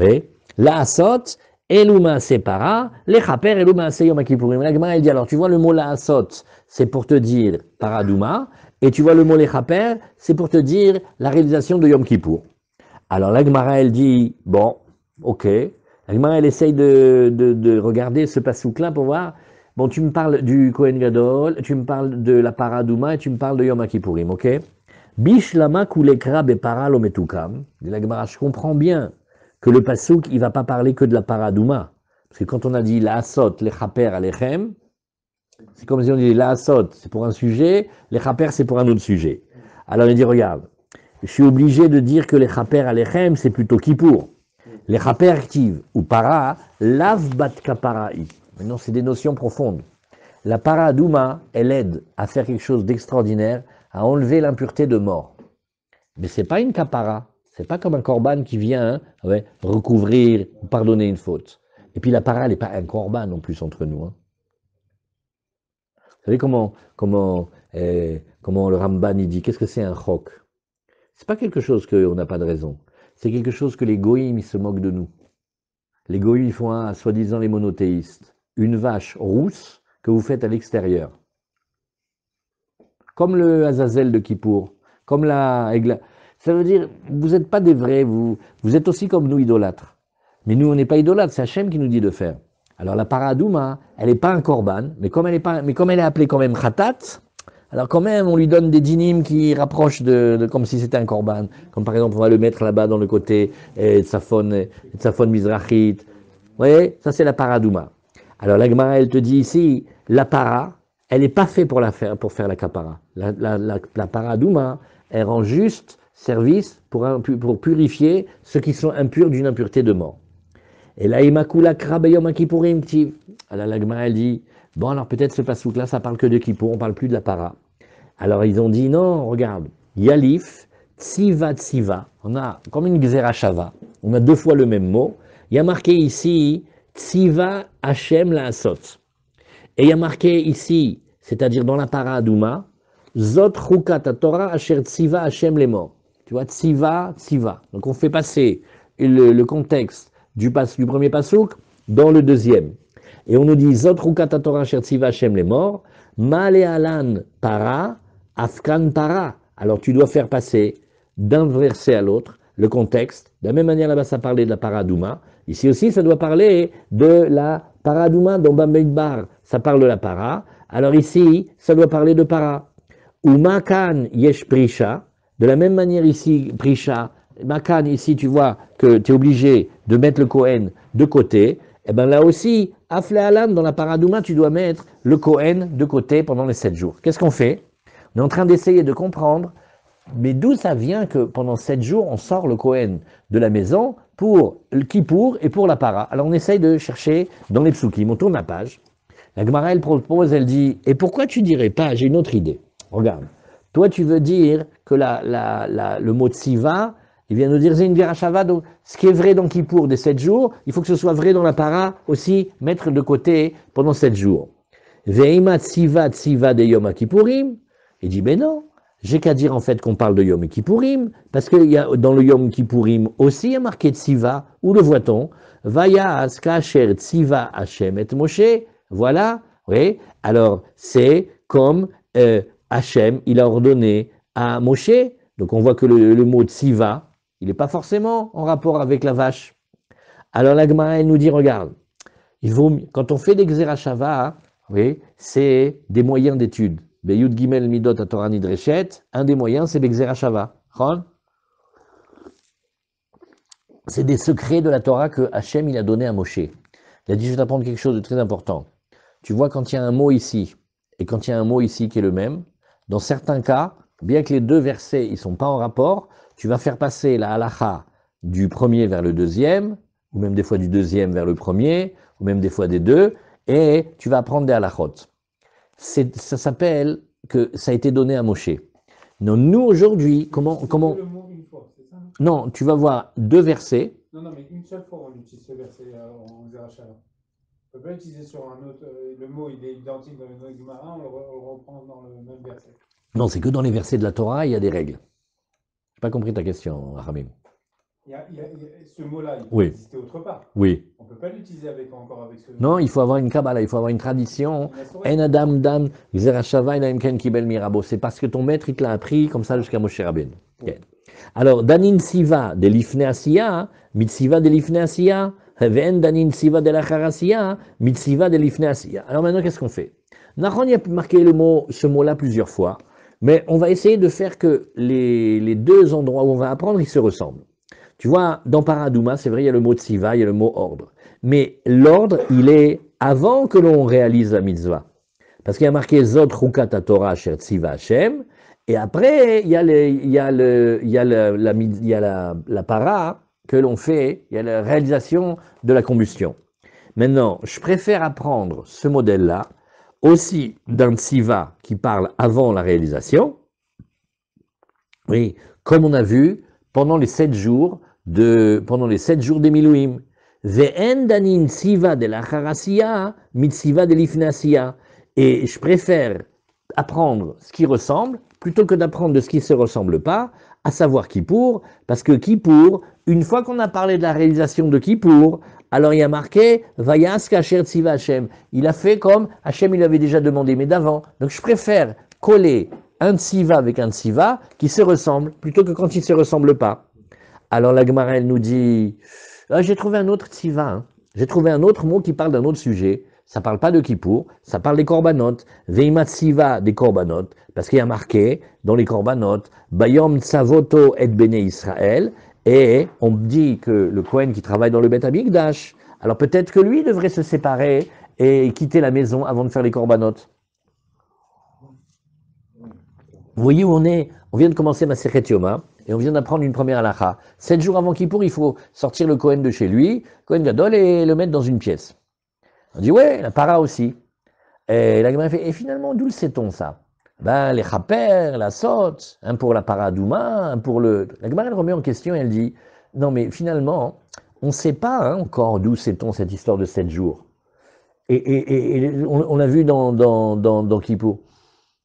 Oui, la asot, eluma separa, les chaper, eluma seyom akipurim. La Gemara, elle dit, alors tu vois le mot la asot, c'est pour te dire paradouma, et tu vois le mot les chaper, c'est pour te dire la réalisation de Yom Kippour. Alors la Gemara, elle dit, bon, ok, La Gemara, elle essaye de regarder ce passouk-là pour voir. Bon, tu me parles du Kohen Gadol, tu me parles de la Paradouma et tu me parles de Yom Kippourim, ok? Bish lama kulekra bepara lo metukam. Dit la Gemara, je comprends bien que le passouk, il va pas parler que de la Paradouma. Parce que quand on a dit la asot, les chaper alechem, c'est comme si on dit la asot, c'est pour un sujet, les chaper, c'est pour un autre sujet. Alors il dit, regarde, je suis obligé de dire que les chaper alechem, c'est plutôt Kippour. Les chaper actives, ou para, lav bat kapara'i. Maintenant, c'est des notions profondes. La paradouma, elle aide à faire quelque chose d'extraordinaire, à enlever l'impureté de mort. Mais c'est pas une kapara. C'est pas comme un korban qui vient recouvrir, pardonner une faute. Et puis la para, elle n'est pas un korban non plus entre nous. Hein. Vous savez comment le Ramban il dit, qu'est-ce que c'est un chok? C'est pas quelque chose qu'on n'a pas de raison. C'est quelque chose que les goïms, ils se moquent de nous. Les goïms, ils font soi-disant les monothéistes. Une vache rousse que vous faites à l'extérieur. Comme le Azazel de Kippour, comme la... Ça veut dire, vous n'êtes pas des vrais, vous êtes aussi comme nous idolâtres. Mais nous, on n'est pas idolâtres, c'est Hachem qui nous dit de faire. Alors la paradouma, elle n'est pas un korban, mais comme elle est appelée quand même khatat, alors quand même, on lui donne des dynimes qui rapprochent comme si c'était un korban. Comme par exemple, on va le mettre là-bas dans le côté Tzafon Mizrachit. Vous voyez, ça c'est la paradouma. Alors la Gemara, elle te dit ici, la para, elle n'est pas faite pour faire la kapara. La paradouma, elle rend juste service pour purifier ceux qui sont impurs d'une impureté de mort. Et là, imakula krabeyom kipurim ktiv. Alors la Gemara, elle dit, bon alors peut-être ce pasouk-là, ça parle que de Kippour, on parle plus de la para. Alors ils ont dit, non, regarde, yalif, tsiva, on a comme une gzerashava, on a deux fois le même mot. Il y a marqué ici, tsiva Hashem la asot. Et il y a marqué ici, c'est-à-dire dans la paradouma, zot chukat Torah asher tsiva Hashem les morts. Tu vois, tsiva. Donc on fait passer le contexte du premier pasouk dans le deuxième. Et on nous dit, zot chukat Torah asher tsiva Hashem les morts, malealan para, afkan para. Alors tu dois faire passer d'un verset à l'autre le contexte. De la même manière, là-bas, ça parlait de la paradouma. Ici aussi, ça doit parler de la paradouma dans Bamidbar. Ça parle de la para. Alors ici, ça doit parler de para. Ou makan yesh prisha. De la même manière ici, prisha. Makan, ici, tu vois que tu es obligé de mettre le Kohen de côté. Et bien là aussi, afle alam, dans la paradouma, tu dois mettre le Kohen de côté pendant les 7 jours. Qu'est-ce qu'on fait? On est en train d'essayer de comprendre. Mais d'où ça vient que pendant 7 jours, on sort le Kohen de la maison pour le Kippour et pour la para? Alors on essaye de chercher dans les psukim, on tourne la page. La Gemara, elle propose, elle dit, et pourquoi tu dirais pas, j'ai une autre idée. Regarde, toi tu veux dire que le mot tsiva, il vient nous dire, c'est une virachava, donc ce qui est vrai dans Kippour des 7 jours, il faut que ce soit vrai dans la para aussi, mettre de côté pendant 7 jours. Veima tsiva de Yom Kippourim, il dit, ben non. J'ai qu'à dire en fait qu'on parle de Yom Kippourim, parce qu'il y a dans le Yom Kippourim aussi il y a marqué Tsiva, où le voit-on? Vaya askacher Tsiva Hashem et Moshe, voilà, oui, alors c'est comme Hashem, il a ordonné à Moshe, donc on voit que le mot Tsiva, il n'est pas forcément en rapport avec la vache. Alors la Gemara, elle nous dit, regarde, quand on fait des Xerashava, oui, c'est des moyens d'étude. Beyud Gimel Midot à Torah Nidreshet, un des moyens, c'est Bexerashava. C'est des secrets de la Torah que Hachem il a donné à Moshe. Il a dit, je vais t'apprendre quelque chose de très important. Tu vois, quand il y a un mot ici, et quand il y a un mot ici qui est le même, dans certains cas, bien que les deux versets ne sont pas en rapport, tu vas faire passer la halacha du premier vers le deuxième, ou même des fois du deuxième vers le premier, ou même des fois des deux, et tu vas apprendre des halachot. Ça s'appelle que ça a été donné à Moshe. Non, nous aujourd'hui, comment Le mot une fois, c'est ça? Non, tu vas voir deux versets. Non, mais une seule fois on utilise ce verset en Zerachava. On ne peut pas l'utiliser sur un autre. Le mot il est identique dans le Noé Gemara, on le reprend dans le même verset. Non, c'est que dans les versets de la Torah, il y a des règles. Je n'ai pas compris ta question, Ramim. Ce mot-là, il Oui. peut exister autre part. Oui. On ne peut pas l'utiliser encore avec ce. Non, il faut avoir une Kabbalah, il faut avoir une tradition. En Adam Dan, Xerashava, Inaim Ken Kibel Mirabo. C'est parce que ton maître, il te l'a appris comme ça jusqu'à Moshe Rabbeinu. Okay. Alors, Danin Siva de l'Ifne Asiya, Mitsiva de l'Ifne Asiya, Ve'en danin tziva de la charasiya, mitziva de l'ifneasiya. Alors maintenant, qu'est-ce qu'on fait? Nahon y a marqué ce mot-là plusieurs fois, mais on va essayer de faire que les deux endroits où on va apprendre, ils se ressemblent. Tu vois, dans Paradouma, c'est vrai, il y a le mot tziva, il y a le mot ordre. Mais l'ordre, il est avant que l'on réalise la mitzvah. Parce qu'il y a marqué Zot Chukat Torah Asher Tziva Hashem, et après, il y a la para que l'on fait, il y a la réalisation de la combustion. Maintenant, je préfère apprendre ce modèle-là, aussi d'un tziva qui parle avant la réalisation, oui, comme on a vu pendant les 7 jours des Milouim. Ve'en danin tziva de la charasiya, mitziva de l'ifnasiya. Et je préfère apprendre ce qui ressemble plutôt que d'apprendre de ce qui ne se ressemble pas, à savoir Kippour, parce que Kippour, une fois qu'on a parlé de la réalisation de Kippour, alors il y a marqué Vayas kasher tziva Hashem. Il a fait comme Hashem il avait déjà demandé, mais d'avant. Donc je préfère coller un tziva avec un tziva qui se ressemble plutôt que quand il ne se ressemble pas. Alors la Gemara elle nous dit j'ai trouvé un autre tziva, hein. J'ai trouvé un autre mot qui parle d'un autre sujet. Ça ne parle pas de Kippour, ça parle des korbanot. Veima tziva des korbanot, parce qu'il y a marqué dans les korbanot Bayom tsavoto et bene Israël, et on dit que le Kohen qui travaille dans le Beth Amikdash, alors peut-être que lui devrait se séparer et quitter la maison avant de faire les korbanot. Vous voyez où on est? On vient de commencer Masechet Yoma, et on vient d'apprendre une première halakha. 7 jours avant Kippour, il faut sortir le Kohen de chez lui, Kohen Gadol, et le mettre dans une pièce. On dit, ouais, la para aussi. Et la Gemara fait, et finalement, d'où le sait-on ça? Ben, les chaper, la sotte, un pour la para douma, un pour le... La Gemara, elle remet en question et elle dit, non mais finalement, on ne sait pas encore d'où sait-on cette histoire de 7 jours. Et on l'a vu dans Kippour.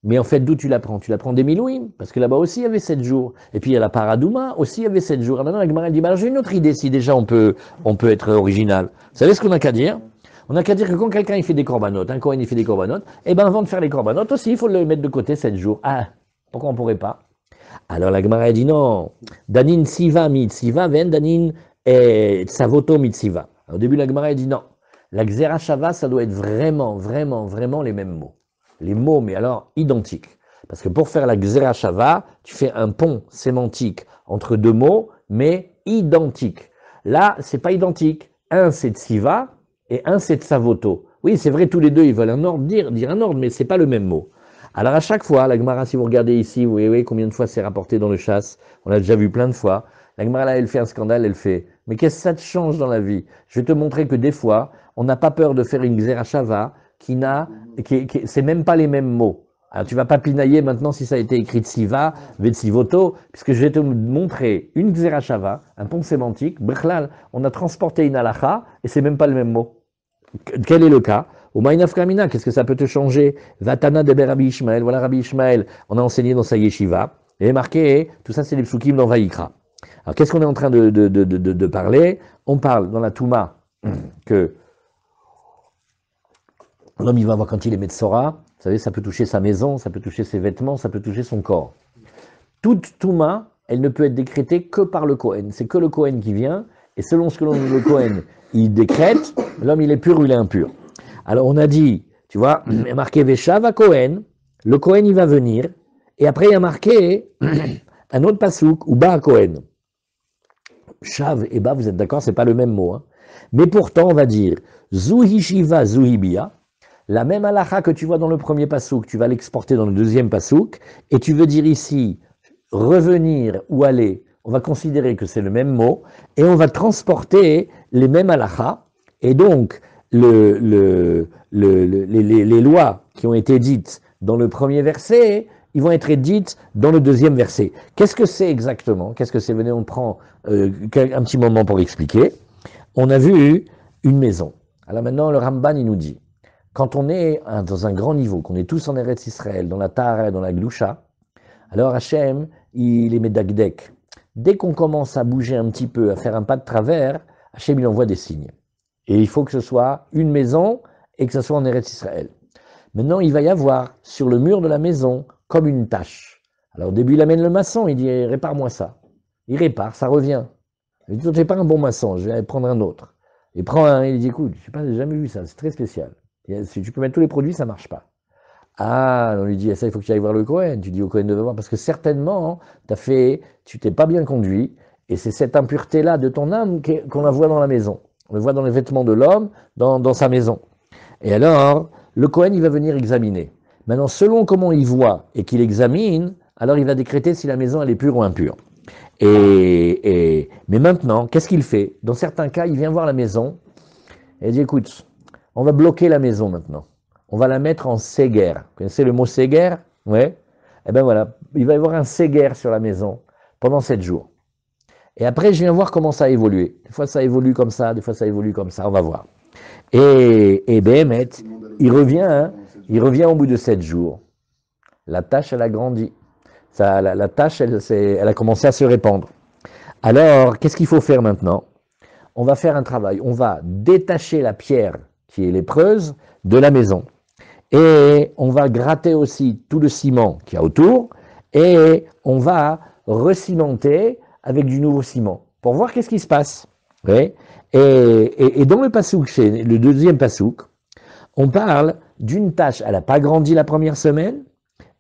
Mais en fait, d'où tu l'apprends? Tu l'apprends des Milouim, parce que là-bas aussi il y avait 7 jours. Et puis il y a la Paradouma, aussi il y avait 7 jours. Et maintenant, la Gemara dit, bah, j'ai une autre idée, si déjà on peut être original. Vous savez ce qu'on n'a qu'à dire? On n'a qu'à dire que quand quelqu'un il fait des corbanotes, un Kohen il fait des corbanotes, et bien avant de faire les corbanotes aussi, il faut le mettre de côté 7 jours. Ah, pourquoi on ne pourrait pas? Alors la Gemara dit non. Danin siva mitziva, ven danin tsavoto mitziva. Au début la Gemara dit non. La Xera Shava, ça doit être vraiment les mêmes mots. Les mots, mais alors identiques. Parce que pour faire la Xera Shava, tu fais un pont sémantique entre deux mots, mais identiques. Là, c'est pas identique. Un c'est tsiva, et un c'est tsavoto. Oui, c'est vrai, tous les deux, ils veulent un ordre, dire un ordre, mais c'est pas le même mot. Alors à chaque fois, la Gemara, si vous regardez ici, vous voyez combien de fois c'est rapporté dans le chasse, on l'a déjà vu plein de fois. La Gemara, là, elle fait un scandale, elle fait, mais qu'est-ce que ça te change dans la vie? Je vais te montrer que des fois, on n'a pas peur de faire une Xera Shava c'est même pas les mêmes mots. Alors tu vas pas pinailler maintenant si ça a été écrit Tsiva, Vetsivoto, puisque je vais te montrer une Xera Shava, un pont sémantique, Brechlal, on a transporté une halakha, et c'est même pas le même mot. Quel est le cas? Au Ma'inaf Kamina, qu'est-ce que ça peut te changer? Vatana de Rabbi Ishmael, voilà Rabbi Ishmael, on a enseigné dans sa yeshiva, et marqué, tout ça c'est les psukim dans Vaïkra. Alors qu'est-ce qu'on est en train de parler? On parle dans la Touma que l'homme il va voir quand il est Metzora, vous savez, ça peut toucher sa maison, ça peut toucher ses vêtements, ça peut toucher son corps. Toute Touma, elle ne peut être décrétée que par le Kohen. C'est que le Kohen qui vient, et selon ce que le Kohen il décrète, l'homme il est pur ou il est impur. Alors on a dit, tu vois, il y a marqué Veshav à Kohen, le Kohen il va venir, et après il y a marqué un autre pasouk, ou Ba à Kohen. Shav et Ba, vous êtes d'accord, c'est pas le même mot. Hein. Mais pourtant on va dire Zuhi Shiva Zuhi Bia, la même halakha que tu vois dans le premier pasouk, tu vas l'exporter dans le deuxième pasouk, et tu veux dire ici revenir ou aller, on va considérer que c'est le même mot, et on va transporter les mêmes halakha, et donc les lois qui ont été dites dans le premier verset, ils vont être dites dans le deuxième verset. Qu'est-ce que c'est exactement? Qu'est-ce que c'est? Venez, on prend un petit moment pour expliquer. On a vu une maison. Alors maintenant, le Ramban, il nous dit, quand on est dans un grand niveau, qu'on est tous en Eretz Israël, dans la Tahara et dans la Glusha, alors Hachem, il est Medagdek. Dès qu'on commence à bouger un petit peu, à faire un pas de travers, Hachem, il envoie des signes. Et il faut que ce soit une maison et que ce soit en Eretz Israël. Maintenant, il va y avoir sur le mur de la maison comme une tache. Alors au début, il amène le maçon, il dit « répare-moi ça ». Il répare, ça revient. Il dit « tu n'es pas un bon maçon, je vais prendre un autre ». Il prend un, il dit, écoute, je n'ai jamais vu ça, c'est très spécial. Si tu peux mettre tous les produits, ça ne marche pas. Ah, on lui dit, ça, il faut que tu ailles voir le Cohen. Tu dis au Cohen de voir, parce que certainement, tu t'es pas bien conduit, et c'est cette impureté-là de ton âme qu'on la voit dans la maison. On le voit dans les vêtements de l'homme, dans sa maison. Et alors, le Cohen, il va venir examiner. Maintenant, selon comment il voit et qu'il examine, alors il va décréter si la maison, elle est pure ou impure. Mais maintenant, qu'est-ce qu'il fait? Dans certains cas, il vient voir la maison, et il dit, écoute, on va bloquer la maison maintenant. On va la mettre en séguer. Vous connaissez le mot séguer? Ouais. Eh bien voilà, il va y avoir un séguer sur la maison pendant 7 jours. Et après, je viens voir comment ça a évolué. Des fois, ça évolue comme ça, des fois, ça évolue comme ça, on va voir. Et Béhémet, il revient au bout de 7 jours. La tâche, elle a grandi. La tâche, elle a commencé à se répandre. Alors, qu'est-ce qu'il faut faire maintenant? On va faire un travail. On va détacher la pierre qui est lépreuse de la maison. Et on va gratter aussi tout le ciment qu'il y a autour. Et on va recimenter avec du nouveau ciment pour voir qu'est-ce qui se passe. Ouais. Et dans le pasouk, c'est le deuxième pasouk, on parle d'une tâche. Elle n'a pas grandi la première semaine.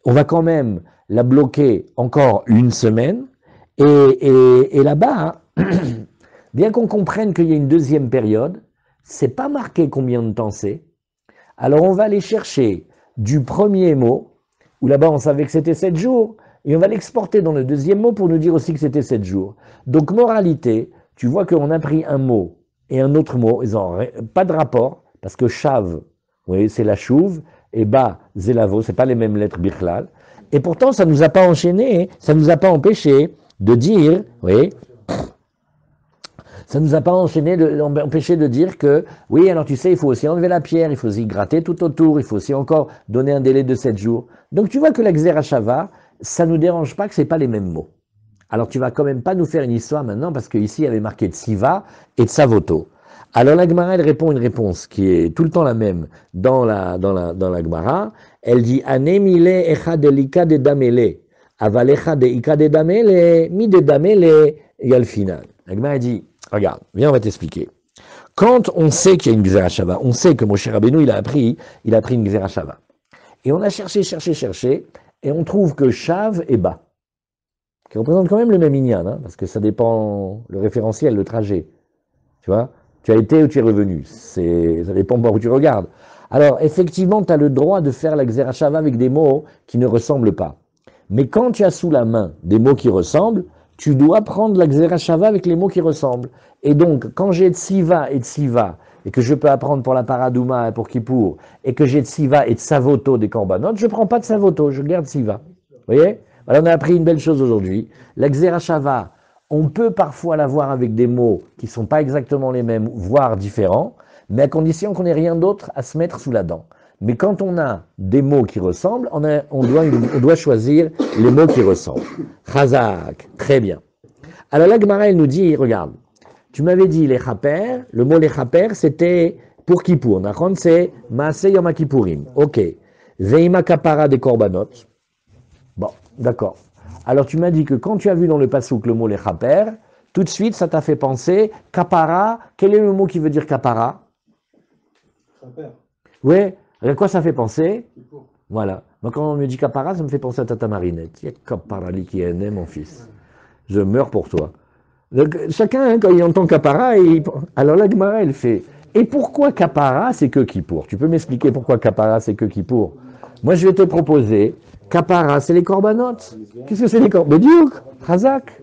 On va quand même la bloquer encore une semaine. Et là-bas, bien qu'on comprenne qu'il y a une deuxième période, c'est pas marqué combien de temps c'est. Alors on va aller chercher du premier mot, où là-bas on savait que c'était 7 jours, et on va l'exporter dans le deuxième mot pour nous dire aussi que c'était 7 jours. Donc moralité, tu vois qu'on a pris un mot et un autre mot, ils n'ont pas de rapport, parce que chav, oui, c'est la chouve, et bas, zélavo, c'est pas les mêmes lettres bichlal. Et pourtant, ça ne nous a pas enchaîné, ça ne nous a pas empêché de dire, oui, ça ne nous a pas empêché de dire que, oui, alors tu sais, il faut aussi enlever la pierre, il faut aussi gratter tout autour, il faut aussi encore donner un délai de 7 jours. Donc tu vois que la Xerashava, ça ne nous dérange pas que ce n'est pas les mêmes mots. Alors tu vas quand même pas nous faire une histoire maintenant, parce qu'ici il y avait marqué Tsiva et Tsavoto. Alors la Gemara, elle répond une réponse qui est tout le temps la même dans la Gemara. Elle dit « Anemile echa delika de damele, aval echa de ika de damele, mi de damele, égale final. » La Gemara dit « Regarde, viens, on va t'expliquer. Quand on sait qu'il y a une Xerashava, on sait que Moshe Rabbeinu, il a appris une Xerashava. Et on a cherché, et on trouve que Shav est bas, qui représente quand même le même inyan, hein, parce que ça dépend, le référentiel, le trajet. Tu vois, tu as été ou tu es revenu, ça dépend où tu regardes. Alors, effectivement, tu as le droit de faire la Xerashava avec des mots qui ne ressemblent pas. Mais quand tu as sous la main des mots qui ressemblent, tu dois prendre la Xerashava avec les mots qui ressemblent. Et donc, quand j'ai Tsiva et Tsiva, et que je peux apprendre pour la Paradouma et pour Kippour, et que j'ai Tsiva et Tsavoto des Korbanot, je ne prends pas de Tsavoto, je garde Tsiva. Vous voyez? Alors, on a appris une belle chose aujourd'hui. La Xerashava, on peut parfois l'avoir avec des mots qui ne sont pas exactement les mêmes, voire différents, mais à condition qu'on n'ait rien d'autre à se mettre sous la dent. Mais quand on a des mots qui ressemblent, on doit choisir les mots qui ressemblent. Chazak, très bien. Alors la Gemara, elle nous dit, regarde, tu m'avais dit les chaper, le mot les chaper, c'était pour Kippour. Nachon, c'est Maaseh Yom Kippourim. Ok. Veima kapara des korbanot. Bon, d'accord. Alors tu m'as dit que quand tu as vu dans le pasouk le mot les chaper, tout de suite ça t'a fait penser kapara. Quel est le mot qui veut dire kapara? Chaper. Oui. À quoi ça fait penser? Voilà. Moi, quand on me dit kapara, ça me fait penser à Tata Marinette. Il y a kapara qui est né, mon fils. Je meurs pour toi. Donc, chacun, hein, quand il entend kapara, alors la Gemara, elle fait. Et pourquoi kapara, c'est que Kippour? Tu peux m'expliquer pourquoi kapara, c'est que Kippour? Moi, je vais te proposer. Kapara, c'est les korbanot. Qu'est-ce que c'est les korbanot? Bediouk, Chazak.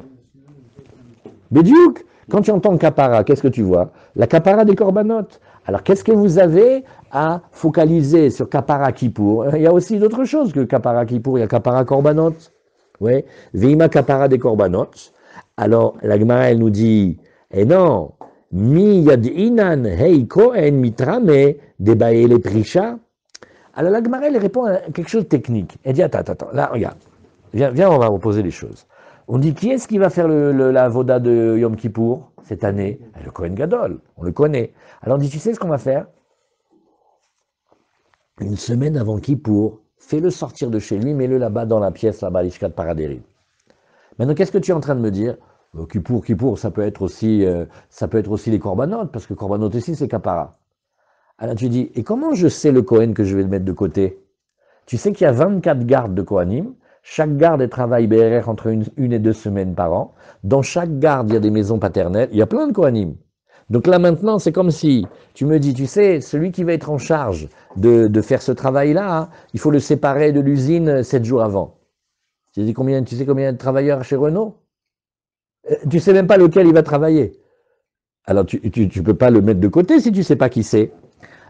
Bediouk. Quand tu entends kapara, qu'est-ce que tu vois? La kapara des korbanot. Alors, qu'est-ce que vous avez à focaliser sur kapara Kippour? Il y a aussi d'autres choses que kapara Kippour. Il y a kapara korbanot. Oui. Veima kapara des korbanot. Alors, la Gemara, elle nous dit, eh non, mi yadinan hei kohen mitrame debaye les prisha. Alors, la Gemara, elle répond à quelque chose de technique. Elle dit, attends, là, regarde, viens, on va reposer les choses. On dit, qui est-ce qui va faire la voda de Yom Kippour cette année? Le Kohen Gadol, on le connaît. Alors, on dit, tu sais ce qu'on va faire? Une semaine avant Kippour, fais-le sortir de chez lui, mets-le là-bas dans la pièce, là-bas, l'Ishkat Paradérim. Maintenant, qu'est-ce que tu es en train de me dire? Kippour, ça peut être aussi les corbanotes, parce que corbanotes aussi, c'est kapara. Alors tu dis, et comment je sais le Kohen que je vais le mettre de côté? Tu sais qu'il y a 24 gardes de Kohanim, chaque garde travaille BRR entre une et 2 semaines par an. Dans chaque garde, il y a des maisons paternelles, il y a plein de Kohanim. Donc là maintenant, c'est comme si tu me dis, tu sais, celui qui va être en charge de faire ce travail-là, hein, il faut le séparer de l'usine 7 jours avant. Tu sais combien de travailleurs chez Renault? Tu sais même pas lequel il va travailler. Alors tu peux pas le mettre de côté si tu sais pas qui c'est.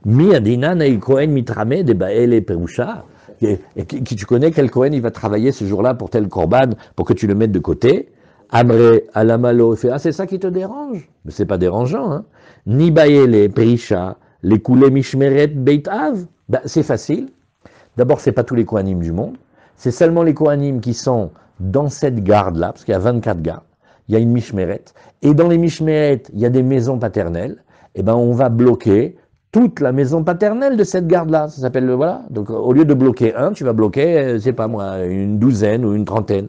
Mi adina naï Kohen mitrame de baele perusha. Qui tu connais quel Kohen il va travailler ce jour-là pour tel korban, pour que tu le mettes de côté. Amre alamalo fait, ah c'est ça qui te dérange? Mais c'est pas dérangeant, hein. Ni baele perisha, les coulées mishmeret beit av. Ben, c'est facile. D'abord, c'est pas tous les Kohanim du monde. C'est seulement les Kohanim qui sont dans cette garde-là, parce qu'il y a 24 gardes. Il y a une mishmeret. Et dans les mishmeret, il y a des maisons paternelles. Et ben, on va bloquer toute la maison paternelle de cette garde-là. Ça s'appelle, voilà. Donc, au lieu de bloquer un, tu vas bloquer, c'est pas moi, une douzaine ou une trentaine.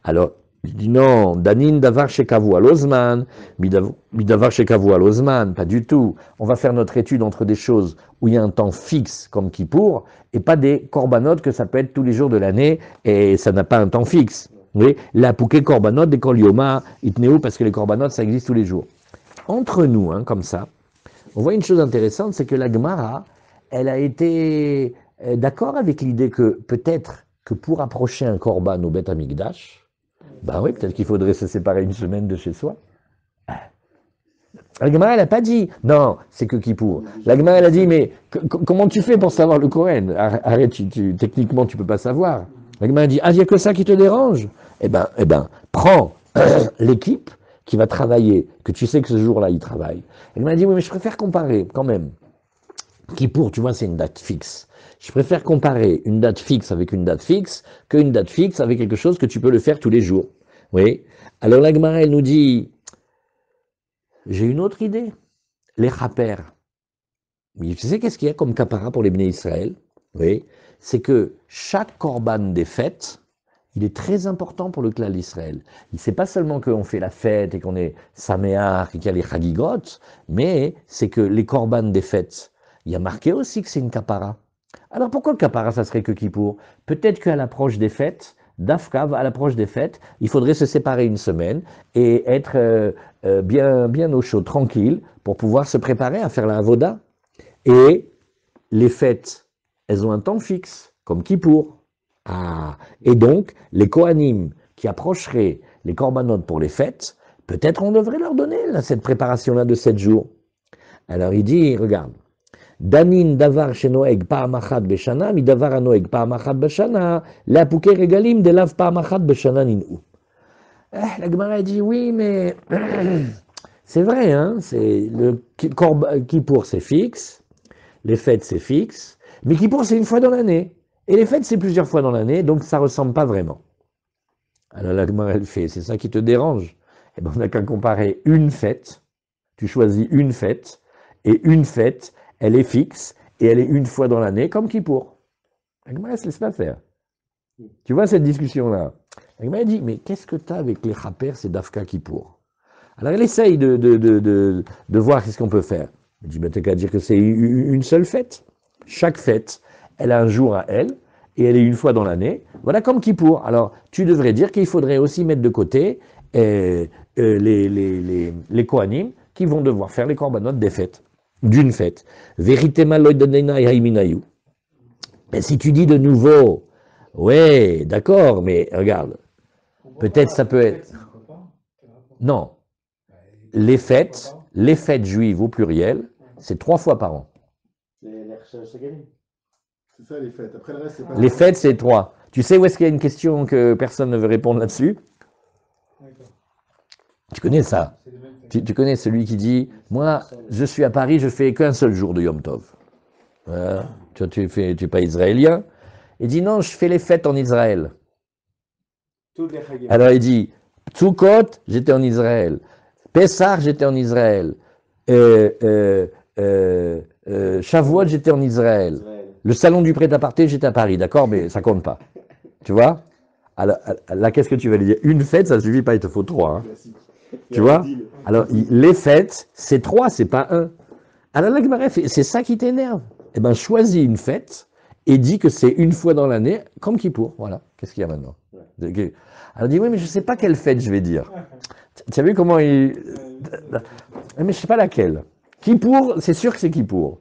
Alors, je dis non, Danin davar shekavu alozman, midavar shekavu alozman, pas du tout. On va faire notre étude entre des choses où il y a un temps fixe, comme Kippour, et pas des corbanotes que ça peut être tous les jours de l'année, et ça n'a pas un temps fixe. Oui, la pouké korbanot des kol yoma itneu, parce que les corbanotes, ça existe tous les jours. Entre nous, hein, comme ça, on voit une chose intéressante, c'est que la Gemara, elle a été d'accord avec l'idée que peut-être que pour approcher un korban au Beth Amikdash, ben oui, peut-être qu'il faudrait se séparer une semaine de chez soi. La Gemara, elle n'a pas dit, non, c'est que Kippour. La Gemara, elle a dit, mais comment tu fais pour savoir le Kohen? Arrête, techniquement, tu ne peux pas savoir. La Gemara a dit, ah, il n'y a que ça qui te dérange? Eh ben, prends l'équipe qui va travailler, que tu sais que ce jour-là, il travaille. La Gemara a dit, oui, mais je préfère comparer quand même. Kippour, tu vois, c'est une date fixe. Je préfère comparer une date fixe avec une date fixe qu'une date fixe avec quelque chose que tu peux le faire tous les jours. Oui. Alors la Gemara, elle nous dit, j'ai une autre idée. Les chaper. Mais tu sais qu'est-ce qu'il y a comme kapara pour les Bnei Israël? Oui. C'est que chaque korban des fêtes, il est très important pour le clan d'Israël. C'est pas seulement qu'on fait la fête et qu'on est saméach et qu'il y a les chagigot, mais c'est que les korban des fêtes, il y a marqué aussi que c'est une kapara. Alors pourquoi le kapara, ça serait que Kippour? Peut-être qu'à l'approche des fêtes, d'Afkav, à l'approche des fêtes, il faudrait se séparer une semaine et être bien au chaud, tranquille, pour pouvoir se préparer à faire la avoda. Et les fêtes, elles ont un temps fixe, comme Kippour. Ah. Et donc, les Kohanim qui approcheraient les corbanotes pour les fêtes, peut-être on devrait leur donner là, cette préparation-là de 7 jours. Alors il dit, regarde, Danin davar shenoeg pa'amachat beshana, mi davar anoeg pa'amachat beshana, la pouké regalim de lav pa'amachat beshana nin'u. La Gemara dit, oui, mais c'est vrai, hein, c'est le Kippour c'est fixe, les fêtes c'est fixe, mais Kippour c'est une fois dans l'année, et les fêtes c'est plusieurs fois dans l'année, donc ça ne ressemble pas vraiment. Alors la Gemara elle fait, c'est ça qui te dérange? Eh bien on n'a qu'à comparer une fête, tu choisis une fête, et une fête, elle est fixe, et elle est une fois dans l'année, comme Kippour. La Gemara ne se laisse pas faire. Tu vois cette discussion-là? La Gemara dit, mais qu'est-ce que tu as avec les chaper, c'est d'Afka Kippour? Alors elle essaye de voir ce qu'on peut faire. Elle dit, mais t'as qu'à dire que c'est une seule fête. Chaque fête, elle a un jour à elle, et elle est une fois dans l'année. Voilà comme Kippour. Alors, tu devrais dire qu'il faudrait aussi mettre de côté les Kohanim qui vont devoir faire les corbanotes des fêtes, d'une fête. Vérité maloïdanenaï. Mais si tu dis de nouveau, ouais, d'accord, mais regarde, peut-être ça peut être... Non, les fêtes juives au pluriel, c'est 3 fois par an. C'est ça les fêtes. Après le reste, c'est pas. Les fêtes, c'est 3. Tu sais où est-ce qu'il y a une question que personne ne veut répondre là-dessus? Tu connais ça? Tu connais celui qui dit, moi, je suis à Paris, je fais qu'un seul jour de Yom Tov. Voilà. Tu n'es pas israélien. Il dit, non, je fais les fêtes en Israël. Alors il dit, Tsukot, j'étais en Israël. Pessah, j'étais en Israël. Shavuot, j'étais en Israël. Le salon du prêt-à-porter, j'étais à Paris, d'accord, mais ça compte pas. Tu vois? Alors, là, qu'est-ce que tu vas lui dire? Une fête, ça ne suffit pas, il te faut 3. Hein. Classique. Tu vois? Alors, les fêtes, c'est 3, c'est pas 1. Alors, la Gemara fait, c'est ça qui t'énerve. Eh bien, choisis une fête et dis que c'est une fois dans l'année, comme Kippour. Voilà. Qu'est-ce qu'il y a maintenant? Alors, dis, oui, mais je ne sais pas quelle fête je vais dire. Tu as vu comment il. Mais je ne sais pas laquelle. Kippour, c'est sûr que c'est Kippour.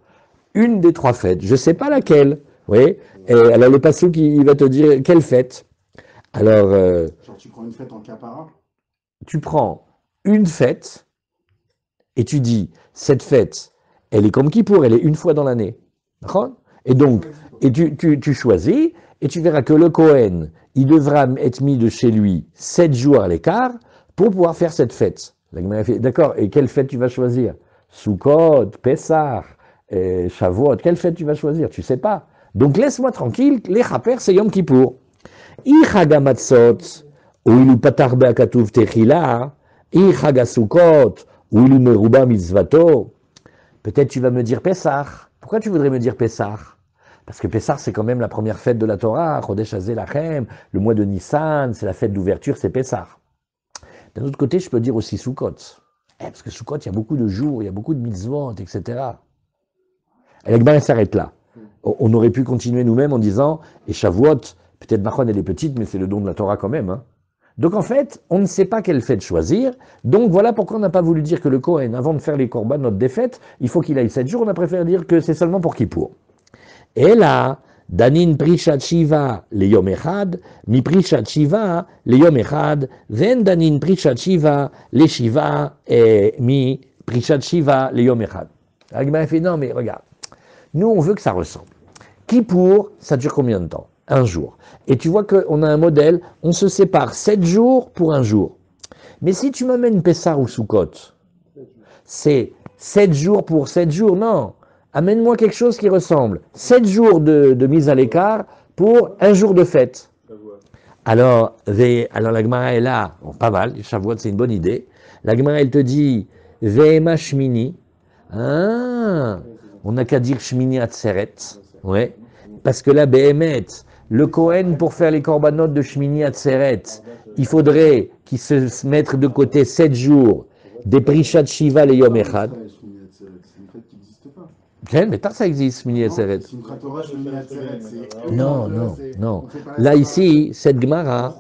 Une des 3 fêtes. Je ne sais pas laquelle. Oui. Et alors, le passouk, il va te dire quelle fête. Alors. Genre, tu prends une fête en capara. Tu prends une fête et tu dis, cette fête, elle est comme Kippour, elle est une fois dans l'année. D'accord? Et donc, et tu choisis, et tu verras que le Kohen, il devra être mis de chez lui 7 jours à l'écart pour pouvoir faire cette fête. D'accord, et quelle fête tu vas choisir? Sukkot, Pessah, Shavuot, quelle fête tu vas choisir? Tu sais pas. Donc laisse-moi tranquille, les chaper, c'est Yom Kippour. Ichagamatzot, ou ilu patar be'akatuv techila, Ichagasukot, ou ilu meruba mitzvato. Peut-être tu vas me dire Pessah. Pourquoi tu voudrais me dire Pessah? Parce que Pessah, c'est quand même la première fête de la Torah, Chodesh Hazelachem, le mois de Nissan, c'est la fête d'ouverture, c'est Pessah. D'un autre côté, je peux dire aussi Sukkot. Parce que Sukkot, il y a beaucoup de jours, il y a beaucoup de mitzvot, etc. Et la Gemara s'arrête là. On aurait pu continuer nous-mêmes en disant, et Shavuot, peut-être Machon, elle est petite, mais c'est le don de la Torah quand même. Hein. Donc en fait, on ne sait pas quelle fête choisir. Donc voilà pourquoi on n'a pas voulu dire que le Kohen, avant de faire les korban, notre défaite, il faut qu'il aille 7 jours. On a préféré dire que c'est seulement pour Kippour. Et là, Danin Prishat Shiva le Yom Echad, mi Prishat Shiva le Yom Echad, ven Danin Prishat Shiva le Shiva et mi Prishat Shiva le Yom Echad. Alors il m'a fait, non mais regarde, nous on veut que ça ressemble. Kippour, ça dure combien de temps? Un jour. Et tu vois qu'on a un modèle, on se sépare 7 jours pour un jour. Mais si tu m'amènes Pessah ou Sukkot, c'est 7 jours pour 7 jours, non. Amène-moi quelque chose qui ressemble. 7 jours de mise à l'écart pour un jour de fête. Alors la Gemara est là, bon, pas mal, Shavuot c'est une bonne idée. La Gemara elle te dit, Ve'ema Shmini, on n'a qu'à dire Shmini Atzeret, ouais. Parce que là, Behemet, le Kohen, pour faire les korbanot de Shmini Atzeret, il faudrait qu'il se mette de côté 7 jours des Prishat Shiva le Yom Echad. C'est une fête qui n'existe pas. Mais ça existe, Shmini Atzeret. Non, non. Là, ici, cette Gemara,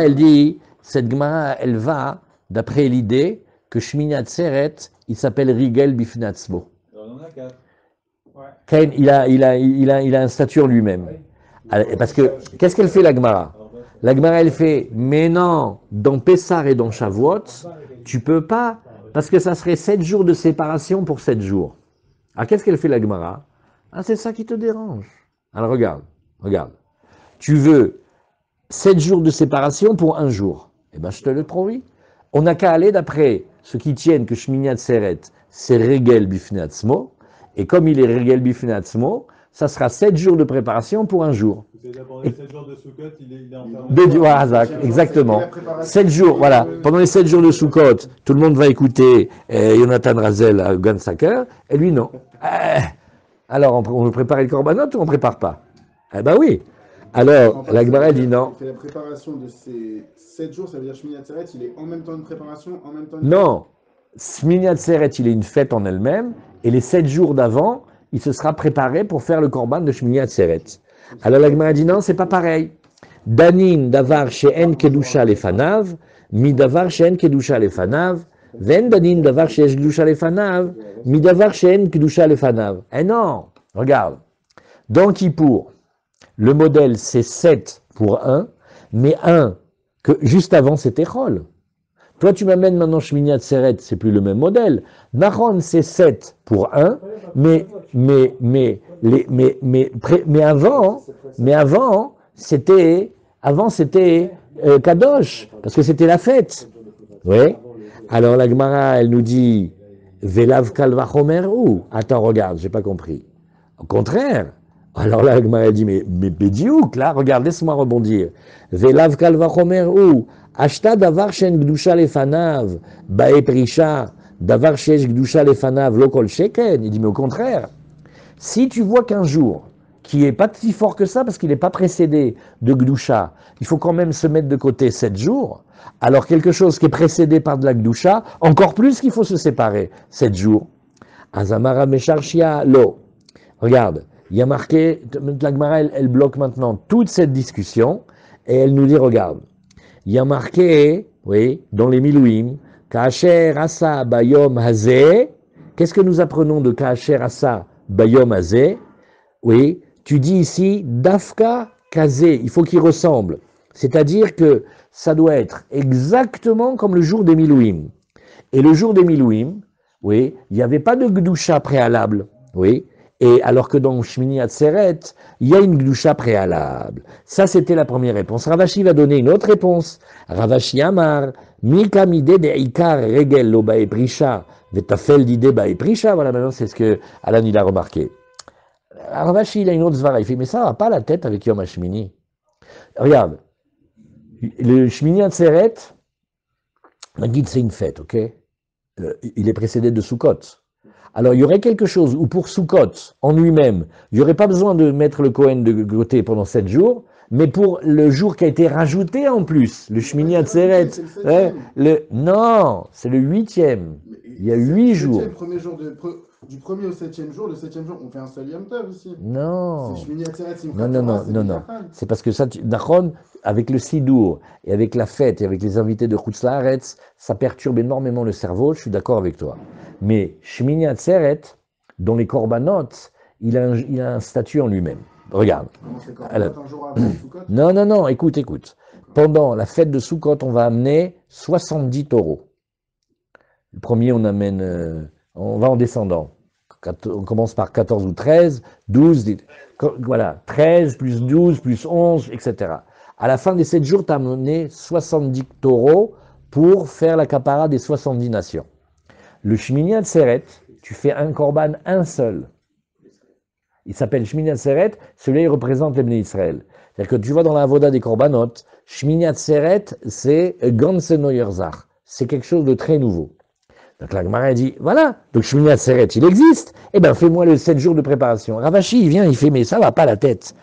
elle dit, cette Gemara, elle va, d'après l'idée, que Shmini Atzeret, il s'appelle Rigel Bifnatzmo. Alors, on en a 4. Ken, il a un statut en lui-même. Parce que, qu'est-ce qu'elle fait la Gemara? La Gemara, elle fait, mais non, dans Pessah et dans Shavuot, tu peux pas, parce que ça serait 7 jours de séparation pour 7 jours. Alors, qu'est-ce qu'elle fait la Gemara? Ah, c'est ça qui te dérange. Alors, regarde. Tu veux 7 jours de séparation pour un jour. Eh bien, je te le promets. On n'a qu'à aller d'après ceux qui tiennent que Shmini Atzeret, c'est Regel Bifnei Atzmo. Et comme il est Regel Bifnei Atzmo, ça sera 7 jours de préparation pour un jour. Pendant les 7 jours de Sukkot, il est enfermé. Exactement. 7 jours, voilà. Pendant les 7 jours de Sukkot, tout le monde va écouter Jonathan Razel à Gunsacker, et lui non. Alors, on veut préparer le korbanot ou on ne prépare pas? Eh ben oui. Alors, la Gemara dit non. La préparation de ces 7 jours, ça veut dire Shmini Atzeret, il est en même temps une préparation, en même temps une... Non. Shmini Atzeret, il est une fête en elle-même, et les 7 jours d'avant, il se sera préparé pour faire le korban de Shmini Atzeret. Alors la Gemara dit non, c'est pas pareil. Danin davar she'en kedusha lefanav, mi davar she'en kedusha lefanav, ven danin davar she'en kedusha lefanav, mi davar she'en kedusha lefanav. Eh non, regarde. Dans Kippour, le modèle c'est 7 pour 1, mais 1 que juste avant c'était Chol. Toi, tu m'amènes maintenant Shmini Atzeret, c'est plus le même modèle. Nahon, c'est 7 pour 1, mais avant, c'était Kadosh, parce que c'était la fête. Oui. Alors la Gemara, elle nous dit, Velav Kalvachomer ou? Attends, regarde, j'ai pas compris. Au contraire. Alors là, la Gemara, elle dit, mais Bédiouk, là, regarde, laisse-moi rebondir. Velav Kalvachomer ou? Ashta davar shen gdusha lefanav, bae prisha, davar shesh gdusha lefanav, lokol sheken. Il dit, mais au contraire, si tu vois qu'un jour, qui est pas si fort que ça parce qu'il n'est pas précédé de Gdusha, il faut quand même se mettre de côté 7 jours. Alors quelque chose qui est précédé par de la Gdusha, encore plus qu'il faut se séparer 7 jours. Azamara Mesharshia Lo. Regarde, il y a marqué, la Gemara, elle bloque maintenant toute cette discussion et elle nous dit, regarde, il y a marqué, oui, dans les Milouim, Ka'asher Asa Bayom Hazeh. Qu'est-ce que nous apprenons de Ka'asher Asa Bayom Hazeh? Oui, tu dis ici Dafka Kazé, il faut qu'il ressemble. C'est-à-dire que ça doit être exactement comme le jour des Milouim. Et le jour des Milouim, oui, il n'y avait pas de Gdusha préalable, oui. Et alors que dans Shmini Atzeret, il y a une Gdusha préalable. Ça, c'était la première réponse. Ravashi va donner une autre réponse. Ravashi Amar, Mika Mide de Ikar Regel lo Bae Prisha, Vetafel Dide Bae Prisha. Voilà, maintenant, c'est ce que Alan, il a remarqué. Ravashi, il a une autre zvara. Il fait, mais ça va pas la tête avec Yom HaShmini. Regarde. Le Shmini Atzeret, la guide, c'est une fête, ok? Il est précédé de Sukkot. Alors, il y aurait quelque chose où pour Sukkot, en lui-même, il n'y aurait pas besoin de mettre le Kohen de côté pendant 7 jours, mais pour le jour qui a été rajouté en plus, le Shmini Atzeret, non, c'est le 8e. Il y a 8 jours. Le premier jour du 1er au 7e jour, le 7e jour, on fait un seul Yom Tov aussi. Non. C'est Shmini Atzeret, Non. C'est parce que ça, Nachon, avec le Sidour, et avec la fête, et avec les invités de Chutz Laaretz, ça perturbe énormément le cerveau, je suis d'accord avec toi. Mais Shmini Atzeret, dans les Korbanot, il a un statut en lui-même. Regarde. Alors, un jour avant Sukkot. Non, écoute. Pendant la fête de Sukkot, on va amener 70 taureaux. Le premier, on amène, on va en descendant. On commence par 14 ou 13, 12, voilà, 13 plus 12 plus 11, etc. À la fin des 7 jours, tu as amené 70 taureaux pour faire la capara des 70 nations. Le Shmini Atzeret, tu fais un korban, un seul. Il s'appelle Shmini Atzeret, celui-là il représente les Bnei Israël. C'est-à-dire que tu vois dans la Avoda des korbanot, Shmini Atzeret, c'est Ganze Neuer Zach. C'est quelque chose de très nouveau. Donc la Gemara dit, voilà, donc Shmini Atzeret, il existe, eh bien fais-moi le 7 jours de préparation. Ravashi, il vient, il fait, mais ça va pas la tête.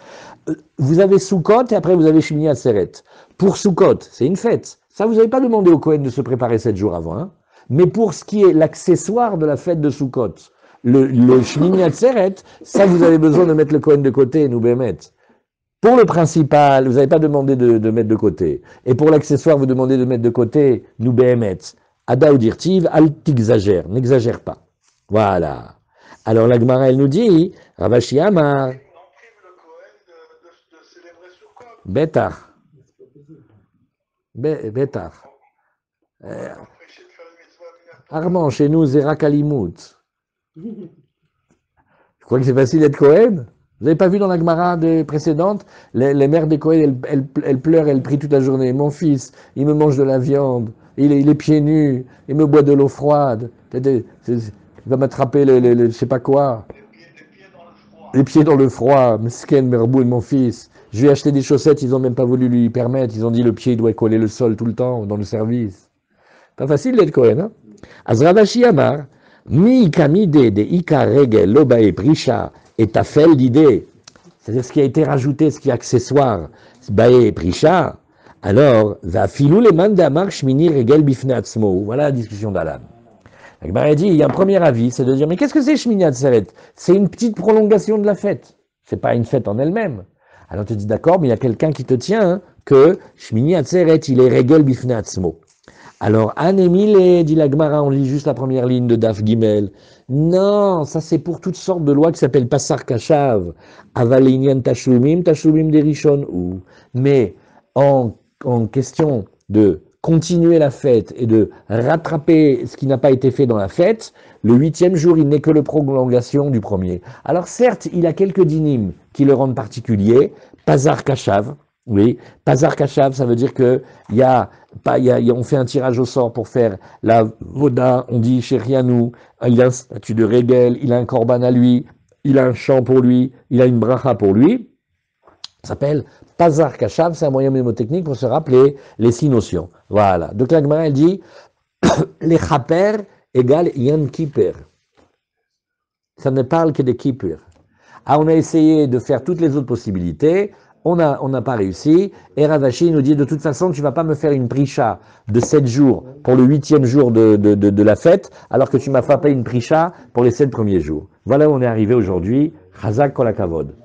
Vous avez Sukkot et après vous avez Shmini Atzeret. Pour Sukkot, c'est une fête. Ça, vous n'avez pas demandé au Kohen de se préparer 7 jours avant, hein. Mais pour ce qui est l'accessoire de la fête de Sukkot, le Shmini Atzeret, ça vous avez besoin de mettre le Kohen de côté, nous bémet. Pour le principal, vous n'avez pas demandé de mettre de côté. Et pour l'accessoire, vous demandez de mettre de côté, nous bémet. Ada ou dirtiv, al t'exagère, n'exagère pas. Voilà. Alors la Gemara, elle nous dit, Ravashi Amar, On prive le Kohen de célébrer Sukkot. Betar. Betar. Empêcher de faire une mitzvah minatoire. Armand, chez nous, Zera Kalimout. Je crois que c'est facile d'être Kohen. Vous n'avez pas vu dans la Gemara précédente, les mères des Kohen, elles pleurent, elles prient toute la journée. Mon fils, il me mange de la viande, il est pieds nus, il me boit de l'eau froide, il va m'attraper je sais pas quoi. Les pieds dans le froid, Mesken, Merboul, mon fils. Je lui ai acheté des chaussettes, ils n'ont même pas voulu lui permettre, ils ont dit le pied doit coller le sol tout le temps dans le service. Pas facile d'être Kohen, hein? Azravashi Amar, Mi kamide de Ika Regel Lobae Prisha et Tafel d'idée, c'est-à-dire ce qui a été rajouté, ce qui est accessoire, Bae Prisha, alors, va filou les mandamar Shmini Regel Bifne Atzmo. Voilà la discussion d'Alan. La Gemara dit, il y a un premier avis, c'est de dire, mais qu'est-ce que c'est Shmini Atzeret? C'est une petite prolongation de la fête. C'est pas une fête en elle-même. Alors tu dis, d'accord, mais il y a quelqu'un qui te tient, hein, que Shmini Atzeret, il est Regel Bifne Atzmo. Alors, Anémile, dit la Gemara, on lit juste la première ligne de Daf Gimel. Non, ça c'est pour toutes sortes de lois qui s'appellent Passar Kashav, Avalinian Tashumim, Tashumim Derishon, ou. Mais en question de continuer la fête et de rattraper ce qui n'a pas été fait dans la fête, le 8e jour, il n'est que le prolongation du premier. Alors certes, il a quelques dynimes qui le rendent particulier, Passar Kashav, oui, Passar Kashav, ça veut dire que on fait un tirage au sort pour faire la voda, on dit chez Rianou, il a un statut de régel, il a un korban à lui, il a un chant pour lui, il a une bracha pour lui, ça s'appelle Passar Kashav, c'est un moyen mnémotechnique pour se rappeler les 6 notions. Voilà, donc la Gemara elle dit, les chaper égale Yan Kippur. Ça ne parle que des Kippur. Ah, on a essayé de faire toutes les autres possibilités, on n'a pas réussi, et Rav Ashi nous dit, de toute façon, tu ne vas pas me faire une prisha de 7 jours pour le 8e jour de la fête, alors que tu m'as fait une prisha pour les 7 premiers jours. Voilà où on est arrivé aujourd'hui. Chazak kol hakavod.